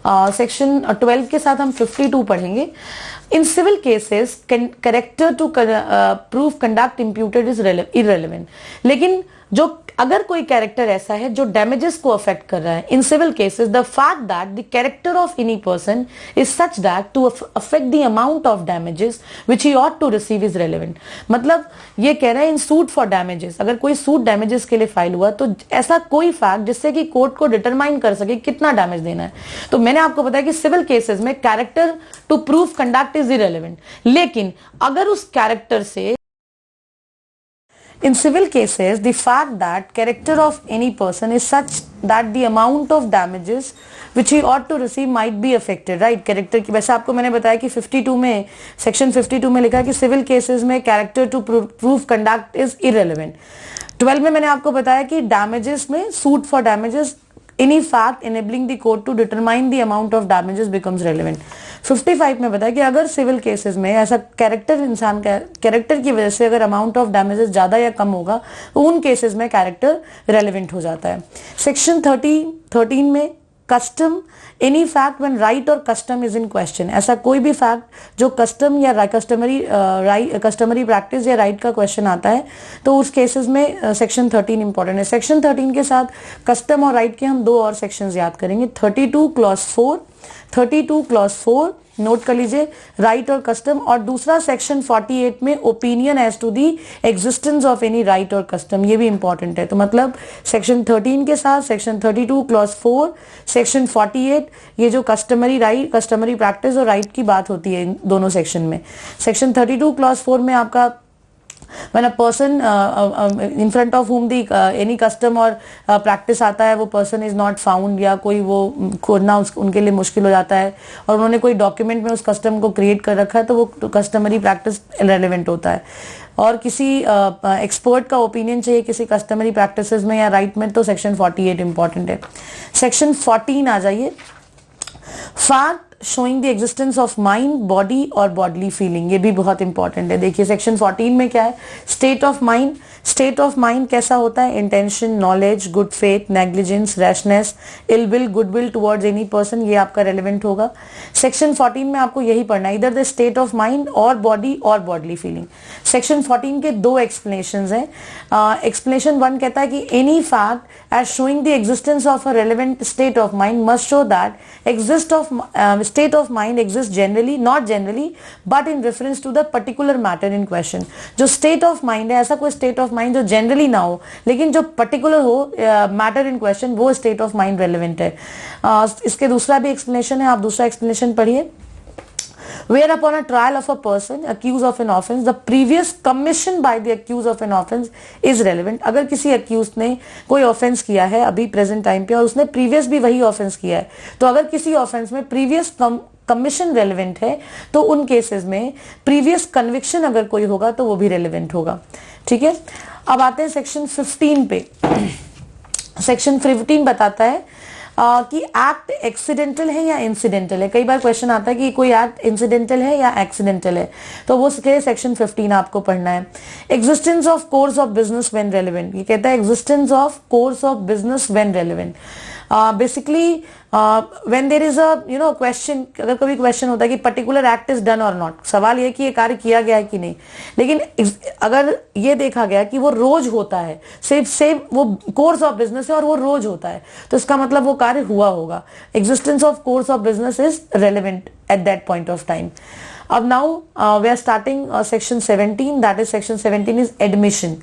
सेक्शन 12 के साथ हम 52 पढ़ेंगे। In civil cases character to prove conduct imputed is irrelevant. लेकिन जो अगर कोई कैरेक्टर ऐसा है जो डैमेजेस को अफेक्ट कर रहा है, in civil cases the fact that the character of any person is such that to affect the amount of damages which he ought to receive is relevant. मतलब ये कह रहा है इन सूट फॉर डैमेजेस, अगर कोई सूट डैमेजेस के लिए फाइल हुआ तो ऐसा कोई फैक्ट जिससे कि कोर्ट को डिटरमाइन कर सके कितना डैमेज देना है। तो मैंने आपको बताया कि सिविल केसेस में character to prove conduct is irrelevant, लेकिन अगर उस कैरेक्टर से in civil cases the fact that character of any person is such that the amount of damages which he ought to receive might be affected, right। Character की, वैसे आपको मैंने बताया कि 52 में, सेक्शन 52 में लिखा है कि सिविल केसेस में character to prove conduct is irrelevant. 12 में मैंने आपको बताया कि डैमेजेस में suit for damages any fact enabling the court to determine the amount of damages becomes relevant। 55 में बताया कि अगर सिविल केसेस में ऐसा कैरेक्टर, इंसान का कैरेक्टर की वजह से अगर अमाउंट ऑफ डैमेजेस ज्यादा या कम होगा तो उन केसेस में कैरेक्टर रेलेवेंट हो जाता है। सेक्शन 13 में custom, any fact when right और कस्टम इज इन क्वेश्चन, ऐसा कोई भी फैक्ट जो कस्टम या कस्टमरी प्रैक्टिस या राइट का क्वेश्चन आता है तो उस केसेस में सेक्शन 13 इंपॉर्टेंट है। सेक्शन 13 के साथ कस्टम और राइट के हम दो और सेक्शंस याद करेंगे, 32 क्लॉज 4 नोट कर लीजिए, राइट और कस्टम, और दूसरा सेक्शन 48 में opinion as to the existence of any right और कस्टम, ये भी इंपॉर्टेंट है। तो मतलब सेक्शन 13 के साथ सेक्शन 32 क्लॉज 4, सेक्शन 48 ये जो कस्टमरी प्रैक्टिस और राइट की बात होती है इन दोनों सेक्शन में। सेक्शन 32 क्लॉज 4 में आपका when a person in front of whom the any custom or practice आता है, वो person is not found, या कोई वो खोजना उनके लिए मुश्किल हो जाता है और उन्होंने कोई डॉक्यूमेंट में उस कस्टम को क्रिएट कर रखा है, तो वो कस्टमरी प्रैक्टिस रेलेवेंट होता है. और किसी एक्सपर्ट का ओपिनियन चाहिए किसी कस्टमरी प्रैक्टिसेस में या राइट में, तो सेक्शन 48 इंपॉर्टेंट है. सेक्शन 14 आ जाइए. Fact showing the existence of mind, body और बॉडली फीलिंग, ये भी बहुत इंपॉर्टेंट है. देखिए सेक्शन 14 में क्या है, state of mind. State of mind कैसा होता है, intention, knowledge, good faith, negligence, rashness, ill will, good will towards any person, ये आपका रेलेवेंट होगा. सेक्शन 14 में आपको यही पढ़ना है, इधर द स्टेट ऑफ माइंड और बॉडी और बॉडली फीलिंग. सेक्शन 14 के दो एक्सप्लेनेशंस हैं. एक्सप्लेनेशन 1 कहता है कि any fact as showing the existence of a relevant state of mind must show that exist of state of mind exists generally, not generally, but in reference to the particular matter in question. जो state of mind है, ऐसा कोई state of mind जो generally ना हो, लेकिन जो particular हो matter in question, वो state of mind relevant है. इसके दूसरा भी explanation है, आप दूसरा explanation पढ़िए. Whereupon a trial of a person accused of an offence, the previous commission by the accused of an offence is relevant. अगर किसी accused ने कोई offence किया है अभी present time पे और उसने previous भी वही offence किया है, तो अगर किसी offence में previous commission relevant है, तो उन cases में previous conviction अगर कोई होगा तो वो भी relevant होगा. ठीक है. अब आते हैं section 15 पे. section 15 बताता है कि एक्ट एक्सीडेंटल है या इंसिडेंटल है. कई बार क्वेश्चन आता है कि कोई एक्ट इंसिडेंटल है या एक्सीडेंटल है, तो वो सेक्शन 15 आपको पढ़ना है. Existence of course of business when relevant, ये कहता है existence of course of business when relevant. Basically when there is a question, अगर कभी क्वेश्चन होता है कि particular act is done or not, सवाल ये कि ये कार्य किया गया है कि नहीं, लेकिन अगर ये देखा गया कि वो रोज होता है, सिर्फ वो कोर्स ऑफ बिजनेस है और वो रोज होता है, तो इसका मतलब वो कार्य हुआ होगा. Existence of course of business is relevant at that point of time. अब now we are starting section 17, that is section 17 is admission.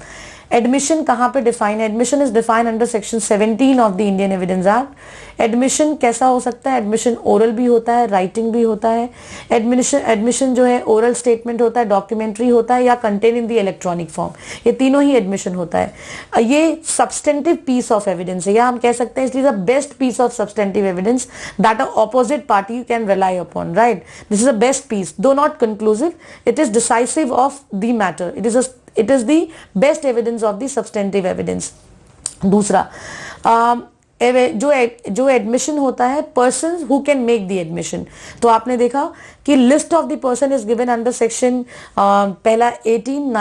Admission कहाँ पे डिफाइन है? Admission is defined under section 17 of the Indian evidence act. Admission कैसा हो सकता है? एडमिशन ओरल भी होता है, राइटिंग भी होता है. एडमिशन जो है ओरल स्टेटमेंट होता है, डॉक्यूमेंट्री होता है, या contain in the electronic form, ये तीनों ही एडमिशन होता है. ये सब्सटेंटिव पीस ऑफ एविडेंस है, या हम कह सकते हैं it is the best piece of substantive evidence that a opposite party can rely upon. Right, this is the best piece, though not conclusive, it is decisive of the matter, it is the best evidence of the substantive evidence. दूसरा जो एडमिशन होता है, person who can make the admission, तो आपने देखा कि list of the person is given under section पहला 18,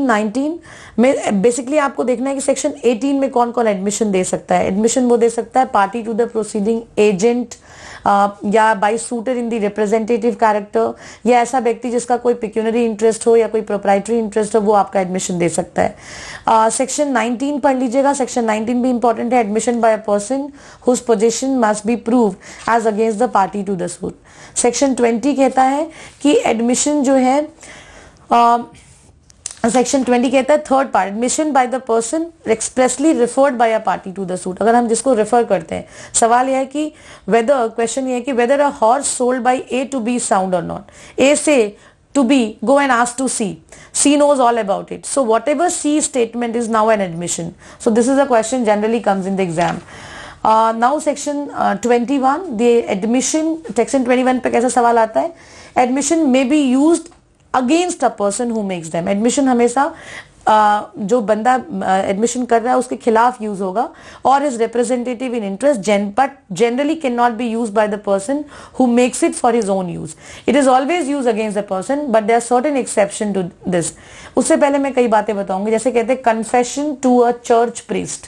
19 में. बेसिकली आपको देखना है कि सेक्शन 18 में कौन कौन एडमिशन दे सकता है. एडमिशन वो दे सकता है party to the proceeding, agent, या by suitor in the representative character, या ऐसा व्यक्ति जिसका कोई पिक्यूनरी इंटरेस्ट हो या कोई प्रोप्राइटरी इंटरेस्ट हो, वो आपका एडमिशन दे सकता है. सेक्शन 19 पढ़ लीजिएगा. सेक्शन 19 भी इंपॉर्टेंट है. Admission by a person whose position must be prove as against the party to the suit. Section 20 कहता है कि एडमिशन जो है, सेक्शन 20 कहता है third part, admission by the person expressly referred by a party to the suit. अगर हम जिसको रेफर करते हैं, सवाल यह है कि वेदर, क्वेश्चन ये है कि whether a horse sold by A to be sound or not. A says to B, go and ask to C, C knows all about it, so whatever C statement is now an admission. So this is a question generally comes in the exam. Now section 21, the admission, section 21 पे कैसा सवाल आता है? Admission may be used against a person who makes them. Admission हमेशा जो बंदा एडमिशन कर रहा है उसके खिलाफ यूज होगा, और is representative in interest, but generally can not be use by the person who makes it for his own use. It is always use against the person, but there are certain exception to this. उससे पहले मैं कई बातें बताऊंगी, जैसे कहते हैं confession to a church priest,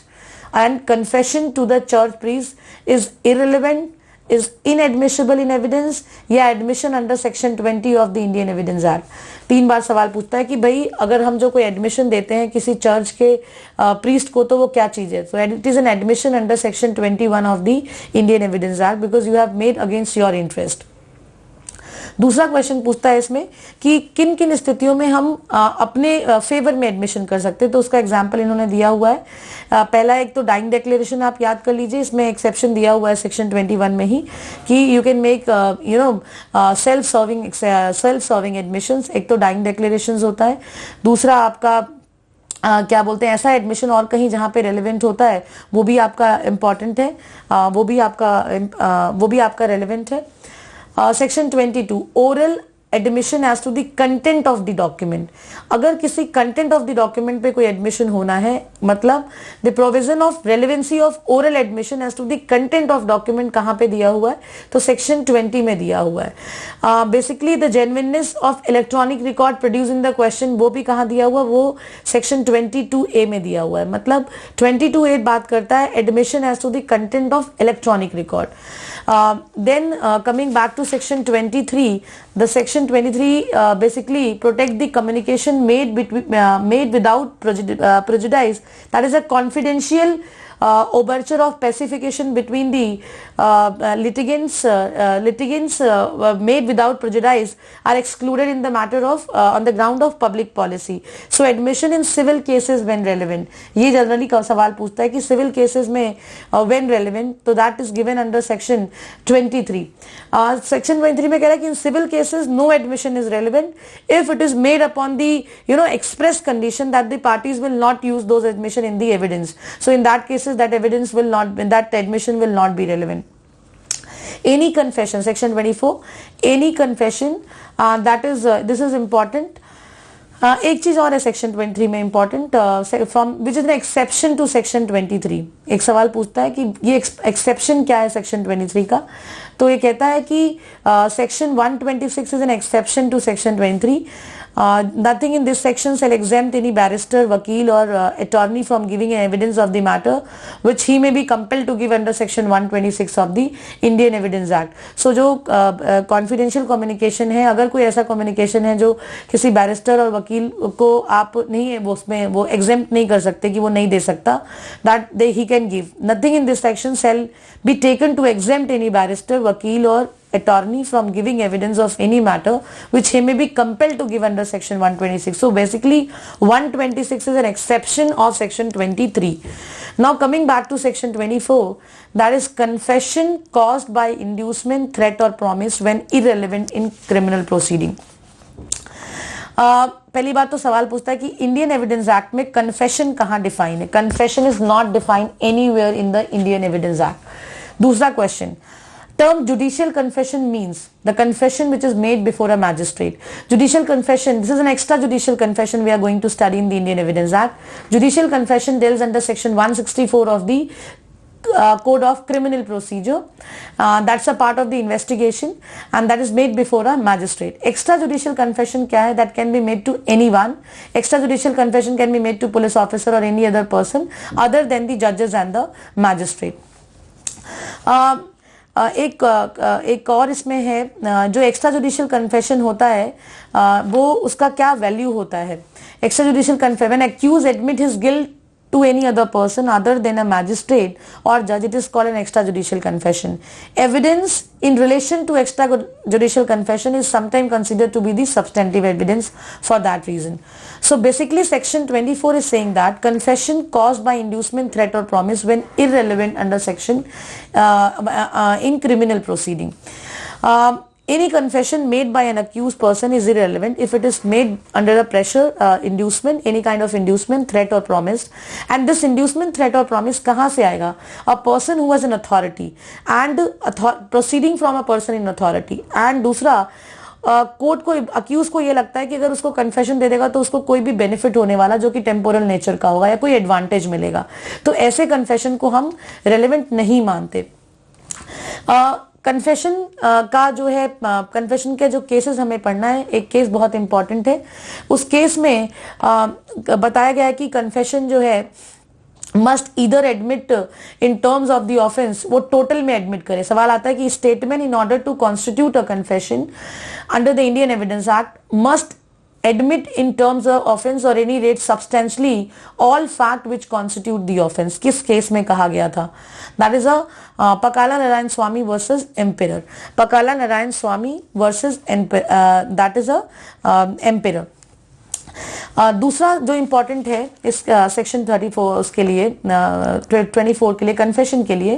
and confession to the church priest is irrelevant, is inadmissible in evidence, या admission under section 20 of the Indian evidence act. 3 बार सवाल पूछता है कि भाई अगर हम जो कोई एडमिशन देते हैं किसी चर्च के प्रीस्ट को, तो वो क्या चीज है? तो it is an admission under section 21 of the Indian evidence act, because you have made against your interest. दूसरा क्वेश्चन पूछता है इसमें कि किन किन स्थितियों में हम अपने फेवर में एडमिशन कर सकते हैं, तो उसका एग्जाम्पल इन्होंने दिया हुआ है। पहला एक तो डाइंग डिक्लेरेशन आप याद कर लीजिए, इसमें एक्सेप्शन दिया हुआ है सेक्शन 21 में ही कि you can make self serving admissions. एक तो डाइंग डिक्लेरेशंस होता है, दूसरा आपका क्या बोलते हैं ऐसा एडमिशन और कहीं जहां पे रेलिवेंट होता है वो भी आपका इंपॉर्टेंट है, वो भी आपका रेलिवेंट है। Section 22 oral admission as to the content of the document. अगर किसी कंटेंट ऑफ द डॉक्यूमेंट पे कोई एडमिशन होना है, मतलब the provision of relevancy of oral admission as to the content of document कहां पे दिया हुआ है, तो सेक्शन 20 में दिया हुआ है। Basically the genuineness of electronic record produce in the question, वो भी कहां दिया हुआ, वो सेक्शन 22A में दिया हुआ है। मतलब 22A बात करता है admission as to the content of electronic record. Then coming back to section 23, the section 23 basically protect the communication made without prejudice, that is a confidential overture of pacification between the litigants made without prejudice are excluded in the matter of on the ground of public policy. So admission in civil cases when relevant, ये जनरली का सवाल पूछता है कि civil cases में when relevant, तो that is given under section 23. Section 23 में कह रहा है कि in civil cases no admission is relevant if it is made upon the express condition that the parties will not use those admission in the evidence. So in that cases that admission will not be relevant. Any confession, section 24, any confession that is this is important. एक चीज और है सेक्शन 23 में important, from which is an exception to section 23। एक सवाल पूछता है कि ये एक्सेप्शन क्या है सेक्शन 23 का, तो ये कहता है कि section 126 is an exception to section 23। Nothing in this section shall exempt any barrister, vakil or attorney from giving an evidence of the matter which he may be compelled to give under section 126 of the Indian Evidence Act. So जो confidential communication है, अगर कोई ऐसा communication है जो किसी बैरिस्टर और वकील को आप नहीं वो उसमें वो exempt नहीं कर सकते कि वो नहीं दे सकता, that he can give. Nothing in this section shall be taken to exempt any barrister, vakil or attorney from giving evidence of any matter which he may be compelled to give under section 126. So basically 126 is an exception of section 23. Now coming back to section 24, that is confession caused by inducement, threat or promise when irrelevant in criminal proceeding. पहली बात तो सवाल पूछता है कि इंडियन एविडेंस एक्ट में कन्फेशन कहां डिफाइन है। Confession is not defined anywhere in the Indian evidence act. दूसरा question, term judicial confession means the confession which is made before a magistrate. Judicial confession, this is an extrajudicial confession we are going to study in the Indian Evidence Act. Judicial confession deals under section 164 of the Code of Criminal Procedure. That's a part of the investigation and that is made before a magistrate. Extrajudicial confession क्या है? That can be made to anyone. Extrajudicial confession can be made to police officer or any other person other than the judges and the magistrate. एक और इसमें है, जो एक्स्ट्रा जुडिशियल कन्फेशन होता है वो उसका क्या वैल्यू होता है। Extra judicial confession, when accused admit his guilt to any other person other than a magistrate or judge, it is called an extrajudicial confession. Evidence in relation to extrajudicial confession is sometimes considered to be the substantive evidence for that reason. So basically section 24 is saying that confession caused by inducement, threat or promise when irrelevant under section in criminal proceeding. Any confession made by an accused person is irrelevant if it is made under a pressure, inducement, any kind of inducement, threat or promise. And this inducement, threat or promise कहाँ से आएगा? A person who has an authority and proceeding from a person in authority. And दूसरा कोर्ट को अक्यूज को ये लगता है कि अगर उसको कन्फेशन दे देगा तो उसको कोई भी बेनिफिट होने वाला जो कि टेम्पोरल नेचर का होगा या कोई एडवांटेज मिलेगा, तो ऐसे कन्फेशन को हम रेलेवेंट नहीं मानते। कन्फेशन का जो है, कन्फेशन के जो केसेस हमें पढ़ना है, एक केस बहुत इंपॉर्टेंट है। उस केस में बताया गया है कि कन्फेशन जो है must either admit in terms of the offence, वो टोटल में एडमिट करे। सवाल आता है कि statement in order to constitute a confession under the Indian evidence act must admit in terms of offense or any rate substantially all fact which constitute the offense. किस केस में कहा गया था? That is a Pakala Narayan Swamy versus Emperor. Pakala Narayan Swamy versus that is a Emperor. दूसरा जो इंपॉर्टेंट है इस सेक्शन 34 उसके लिए 24 के लिए कन्फेशन के लिए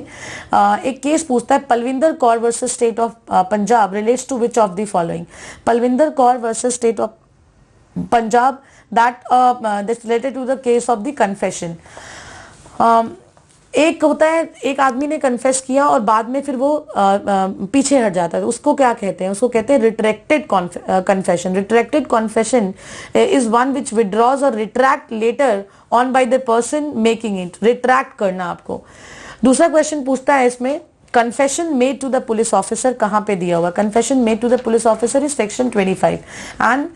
एक केस पूछता है Palwinder Kaur versus state of Punjab relates to which of the following. Palwinder Kaur versus state of Punjab that's related to the case of the confession. एक होता है एक आदमी ने कन्फेस किया और बाद में फिर वो पीछे हट जाता है, उसको क्या कहते हैं? उसको कहते हैं retracted confession. Retracted confession is one which withdraws or retract later on by the person making it. Retract करना आपको. दूसरा क्वेश्चन पूछता है इसमें confession made to the police officer कहां पे दिया हुआ? Confession made to the police officer is section 25 and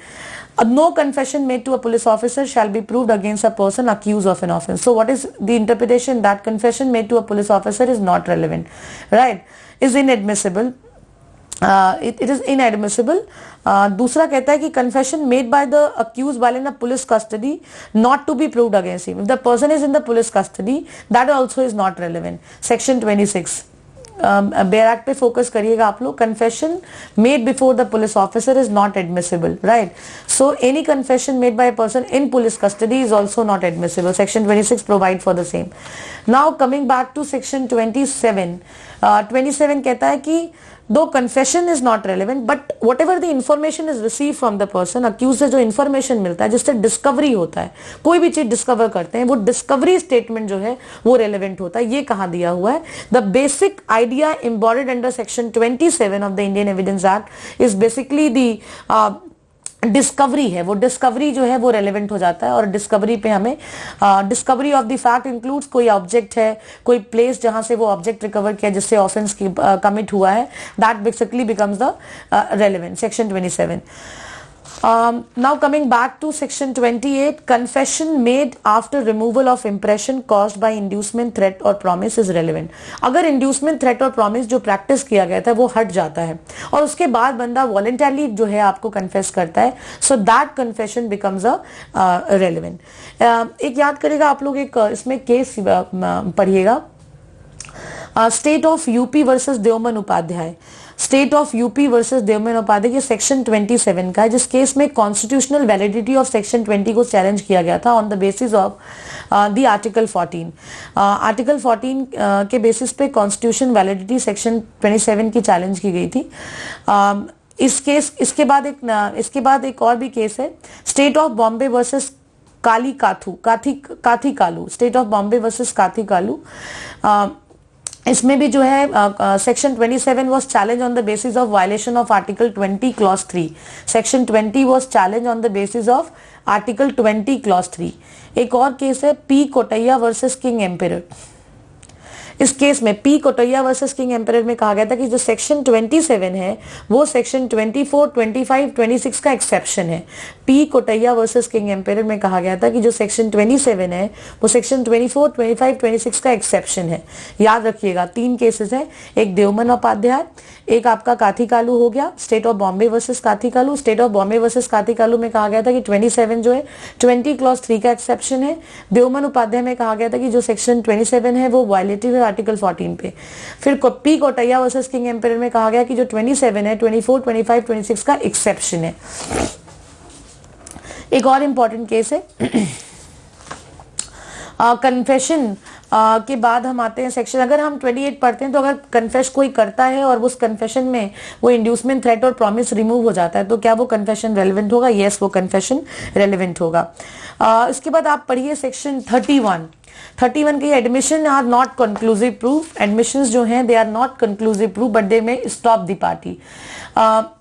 no confession made to a police officer shall be proved against a person accused of an offense. So what is the interpretation? That confession made to a police officer is not relevant, right? Is inadmissible. It is inadmissible. दूसरा कहता है कि confession made by the accused while in a police custody not to be proved against him. If the person is in the police custody, that also is not relevant. Section 26. Bare act पे फोकस करिएगा आप लोग. Confession made before the police officer is not admissible, right? So any confession made by a person in police custody is also not admissible. Section 26 provide for the same. Now coming back to section 27. 27 कहता है कि दो confession is not relevant but whatever the information is receive from the person accused से जो इंफॉर्मेशन मिलता है जिससे डिस्कवरी होता है, कोई भी चीज डिस्कवर करते हैं, वो डिस्कवरी स्टेटमेंट जो है वो रेलिवेंट होता है. ये कहां दिया हुआ है? The basic idea embodied under section 27 of the Indian evidence act is basically the discovery है. वो डिस्कवरी जो है वो रेलेवेंट हो जाता है और डिस्कवरी पे हमें discovery of the fact includes कोई ऑब्जेक्ट है, कोई प्लेस जहां से वो ऑब्जेक्ट रिकवर किया जिससे ऑफेंस कमिट हुआ है, that basically becomes the relevant. Section 27. Now coming back to section 28, confession made after removal of impression caused by inducement, threat or promise is relevant. अगर inducement, threat और promise जो practice किया गया था वो हट जाता है और उसके बाद बंदा voluntarily जो है आपको confess करता है, so that confession becomes a relevant. एक याद करेगा आप लोग, एक इसमें केस पढ़िएगा, state of UP versus Devman Upadhyay. State of UP versus Devman Upadhyay के सेक्शन 27 का है, जिस केस में कॉन्स्टिट्यूशनल वैलिडिटी ऑफ सेक्शन 20 को चैलेंज किया गया था on the basis of the article 14. Article 14 के बेसिस पे कॉन्स्टिट्यूशन वैलिडिटी सेक्शन 27 की चैलेंज की गई थी. इस केस इसके बाद एक और भी केस है, स्टेट ऑफ बॉम्बे वर्सेस काथी Kalu. State of Bombay versus काथी कालू. इसमें भी जो है section 27 was challenge on the basis of violation of article 20 clause 3. Section 20 was challenge on the basis of article 20 clause 3. एक और केस है P Kotaiah versus king emperor. इस केस में P Kotaiah versus king emperor में कहा गया था कि जो सेक्शन 27 है वो सेक्शन 24, 25, 26 का एक्सेप्शन है. P Kotaiah versus king emperor में कहा गया था कि जो सेक्शन 27 है वो सेक्शन 24, 25, 26 का एक्सेप्शन है. याद रखिएगा 3 केसेस हैं, एक देवमन उपाध्याय, एक आपका काथी कालू हो गया, स्टेट ऑफ बॉम्बे वर्सेस काथी Kalu. State of Bombay versus काथी कालू में कहा गया था कि 27 जो है 20 क्लॉज 3 का एक्सेप्शन है. देवमन उपाध्याय में कहा गया था कि जो सेक्शन 27 है वो वायलेटिव है आर्टिकल 14 पे. फिर P Kotaiah versus king emperor में कहा गया कि जो 27 है 24, 25, 26 का एक्सेप्शन है. एक और इंपॉर्टेंट केस है कन्फेशन के बाद हम आते हैं सेक्शन, अगर हम 28 पढ़ते हैं तो अगर कन्फेस कोई करता है और उस कन्फेशन में वो इंड्यूसमेंट, थ्रेट और प्रॉमिस रिमूव हो जाता है तो क्या वो कन्फेशन रेलेवेंट होगा? यस, वो कन्फेशन रेलेवेंट होगा. इसके बाद आप पढ़िए सेक्शन 31 की admission are not conclusive proof. Admissions जो हैं they are not conclusive proof but they may stop the party.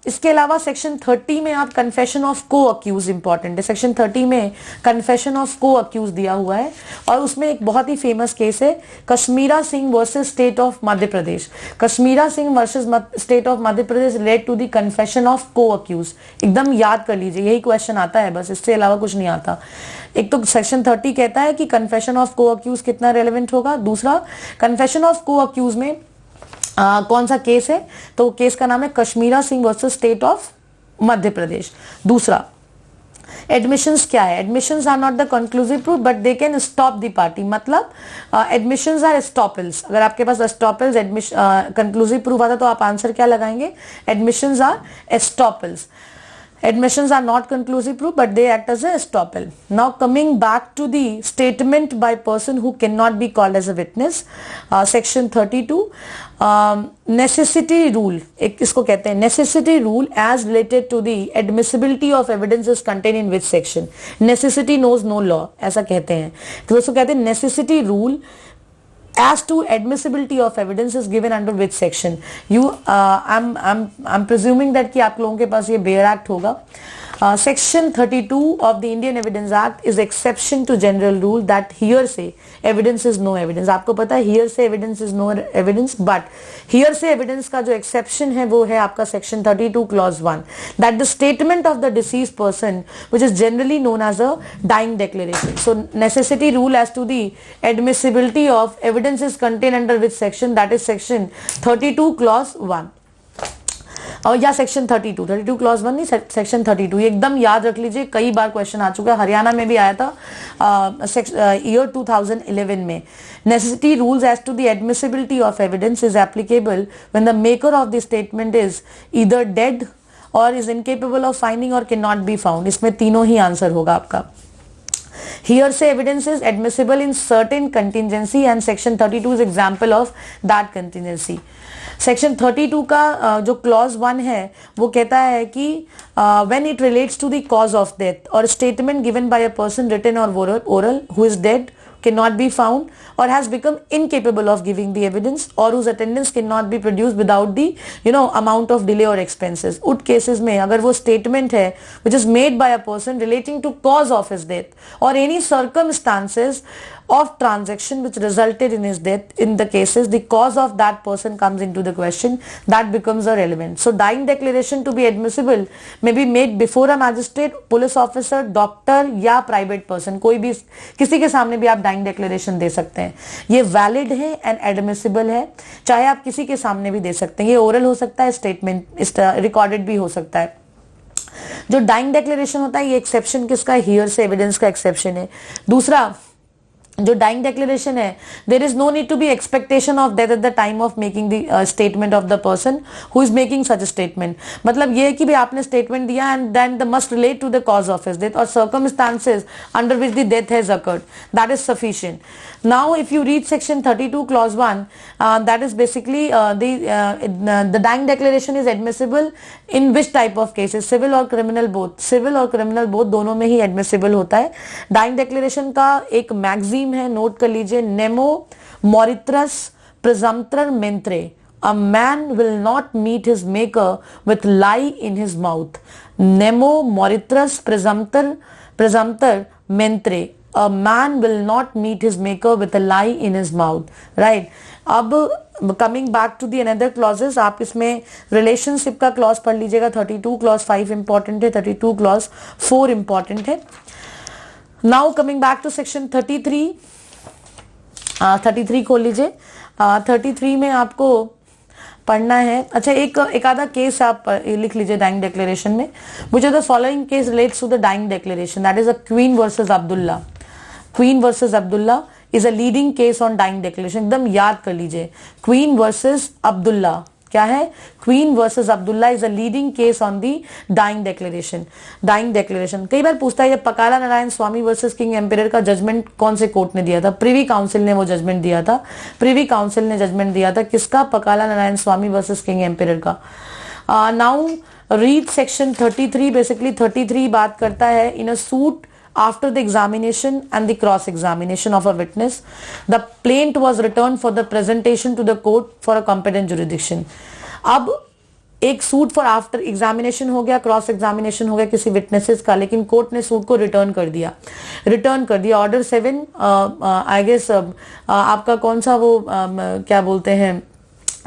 इसके अलावा सेक्शन 30 में आप कन्फेशन ऑफ को अक्यूज इंपॉर्टेंट है. सेक्शन 30 में कन्फेशन ऑफ को अक्यूज दिया हुआ है और उसमें एक बहुत ही फेमस केस है Kashmira Singh versus state of Madhya Pradesh. Kashmira Singh versus state of Madhya Pradesh relate to the confession of co-accused. एकदम याद कर लीजिए, यही क्वेश्चन आता है बस, इससे अलावा कुछ नहीं आता. एक तो सेक्शन 30 कहता है कि कन्फेशन ऑफ को अक्यूज कितना रेलेवेंट होगा. दूसरा, कन्फेशन ऑफ को अक्यूज में कौन सा केस है, तो केस का नाम है Kashmira Singh versus state of Madhya Pradesh. दूसरा, एडमिशंस क्या है? Admissions are not the conclusive proof but they can stop the party. मतलब एडमिशंस आर एस्टॉपल्स. अगर आपके पास एस्टॉपल्स कंक्लूसिव प्रूफ आता तो आप आंसर क्या लगाएंगे? Admissions are estoppels. Admissions are not conclusive proof but they act as a estoppel. Now coming back to the statement by person who cannot be called as a witness, section 32, necessity rule, एक इसको कहते हैं necessity rule as related to the admissibility of evidence is contained in which section? Necessity knows no law, ऐसा कहते हैं. तो इसको कहते हैं necessity rule as to admissibility of evidence is given under which section? I'm presuming that कि आप लोगों के पास ये बेयर एक्ट होगा. Section 32 of the Indian Evidence Act is exception to general rule that hearsay evidence is no evidence. आपको पता है hearsay evidence is no evidence, but hearsay evidence का जो exception है वो है आपका section 32 clause 1, that the statement of the deceased person which is generally known as a dying declaration. So necessity rule as to the admissibility of evidence is contained under which section? That is section 32 clause 1. और या सेक्शन 32 क्लॉज 1 नहीं, सेक्शन 32. एकदम याद रख लीजिए, कई बार क्वेश्चन आ चुका है. हरियाणा में भी आया था ईयर 2011 में. Necessity rules as to the admissibility of evidence is applicable when the maker of the statement is either dead or is incapable of finding or can not be found. इसमें तीनों ही आंसर होगा आपका. Hearsay evidence is admissible in certain contingency and section 32 is example of that contingency. Section 32 का जो क्लॉज 1 है वो कहता है कि when it relates to the cause of death or statement given by a person written or oral who is dead cannot be found or has become incapable of giving the evidence or whose attendance cannot be produced without the amount of delay or expenses. उट केसेस में अगर वो स्टेटमेंट है which is made by a person relating to cause of his death or any circumstances of transaction which resulted in his death, in the cases the cause of that person comes into the question, that becomes a relevant. So dying declaration to be admissible may be made before a magistrate, police officer, doctor या private person. कोई भी किसी के सामने भी आप dying declaration दे सकते हैं. ये valid है and admissible है. चाहे आप किसी के सामने भी दे सकते हैं. ये oral हो सकता है, statement recorded भी हो सकता है. जो डाइंग डिक्लेरेशन होता है ये एक्सेप्शन किसका है? हियरसे एविडेंस का एक्सेप्शन है. दूसरा जो डाइंग डिक्लेरेशन है, there is no need to be expectation of death at the time of making the statement of the person who is making such statement. मतलब ये है कि भाई आपने स्टेटमेंट दिया and then the must relate to the cause of his death or circumstances under which the death has occurred. That is sufficient. Now if you read section 32 clause 1, that is basically the dying declaration is admissible in which type of cases? Civil or criminal both. Civil और criminal both दोनों में ही admissible होता है. Dying declaration का एक मैगजीम है, नोट कर लीजिए. Nemo Moritrus Presumptor Mentre. A man will not meet his maker with lie in his mouth. Nemo Moritrus Presumptor Mentre. A man will not meet his maker with a lie in his mouth. Right. अब coming back to the another clauses, आप इसमें relationship का clause पढ़ लीजिएगा. 32 clause 5 important है, 32 clause 4 important है. Now coming back to section 33, 33 खोल लीजिए. 33 में आपको पढ़ना है. अच्छा, एक आधा केस आप लिख लीजिए डाइंग डिक्लेरेशन में. मुझे the following case relates to the dying declaration, that is a queen versus Abdullah. Queen versus Abdullah is a leading case on dying declaration. एकदम याद कर लीजिए. क्वीन वर्सेस अब्दुल्ला क्या है? Queen versus Abdullah is a leading case on the dying declaration. Dying declaration कई बार पूछता है, ये Pakala Narayana Swami versus king emperor का जजमेंट कौन से कोर्ट ने दिया था? प्रिवी काउंसिल ने वो जजमेंट दिया था. प्रिवी काउंसिल ने जजमेंट दिया था किसका? Pakala Narayana Swami versus king emperor का. Now read section 33. बेसिकली 33 बात करता है in a suit after the examination and the cross examination of a witness, the plaint was returned for the presentation to the court for a competent jurisdiction. अब एक सूट फॉर आफ्टर एग्जामिनेशन हो गया, क्रॉस एग्जामिनेशन हो गया किसी विटनेसेस का, लेकिन कोर्ट ने सूट को रिटर्न कर दिया. ऑर्डर 7 आई गेस आपका कौन सा वो क्या बोलते हैं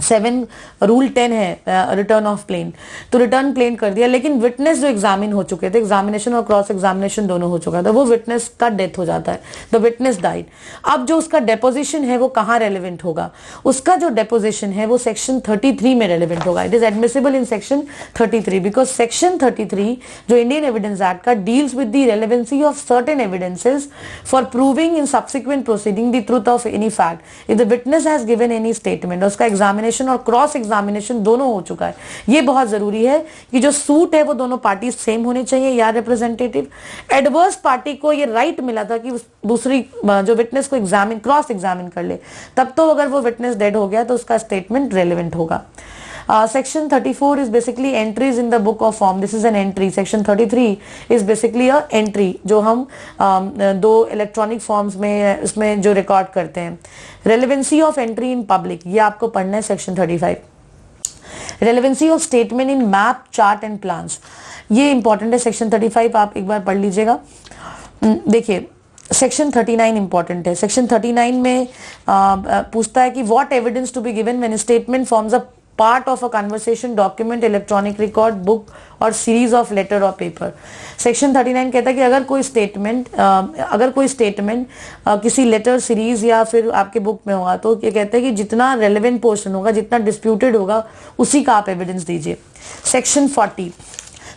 7 रूल 10 है रिटर्न ऑफ प्लेन, तो रिटर्न प्लेन कर दिया, लेकिन विटनेस जो एग्जामिन हो चुके थे, एग्जामिनेशन और क्रॉस एग्जामिनेशन दोनों हो चुका था, वो विटनेस का डेथ हो जाता है, द विटनेस डाइड। अब जो उसका डेपोजिशन है वो कहाँ रेलिवेंट होगा, उसका जो डेपोजिशन है वो सेक्शन 33 में रेलिवेंट होगा। It is admissible in section 33 because section 33 जो इंडियन एविडेंस एक्ट का deals with the relevancy of certain evidences for proving in subsequent proceeding the truth of any fact if the witness has given any statement. उसका एग्जामिनेशन और क्रॉस एग्जामिनेशन दोनों हो चुका है। ये बहुत जरूरी है कि जो सूट है वो दोनों पार्टी सेम होने चाहिए या रिप्रेजेंटेटिव। एडवर्स पार्टी को ये राइट मिला था कि दूसरी जो विटनेस को एग्जामिन क्रॉस एग्जामिन कर ले, तब तो अगर वो विटनेस डेड हो गया तो उसका स्टेटमेंट रेलेवेंट होगा। Section 34 is basically entries in the book of form. This is an entry. Section 33 is basically a entry जो हम दो इलेक्ट्रॉनिक फॉर्म्स में इसमें जो रिकॉर्ड करते हैं। Relevancy of entry in public, ये आपको पढ़ना है section 35। Relevancy of statement in map, chart and plans, ये इंपॉर्टेंट है सेक्शन 35, आप एक बार पढ़ लीजिएगा। देखिए सेक्शन 39 इंपॉर्टेंट है। सेक्शन 39 में पूछता है कि what evidence to be given when statement forms a part of a conversation, document, electronic record, book or series of letter or paper. Section 39 कहता है कि अगर कोई स्टेटमेंट किसी लेटर, सीरीज या फिर आपके बुक में होगा तो ये कहते हैं कि जितना रेलेवेंट पोर्शन होगा, जितना डिस्प्यूटेड होगा, उसी का आप एविडेंस दीजिए। Section 40,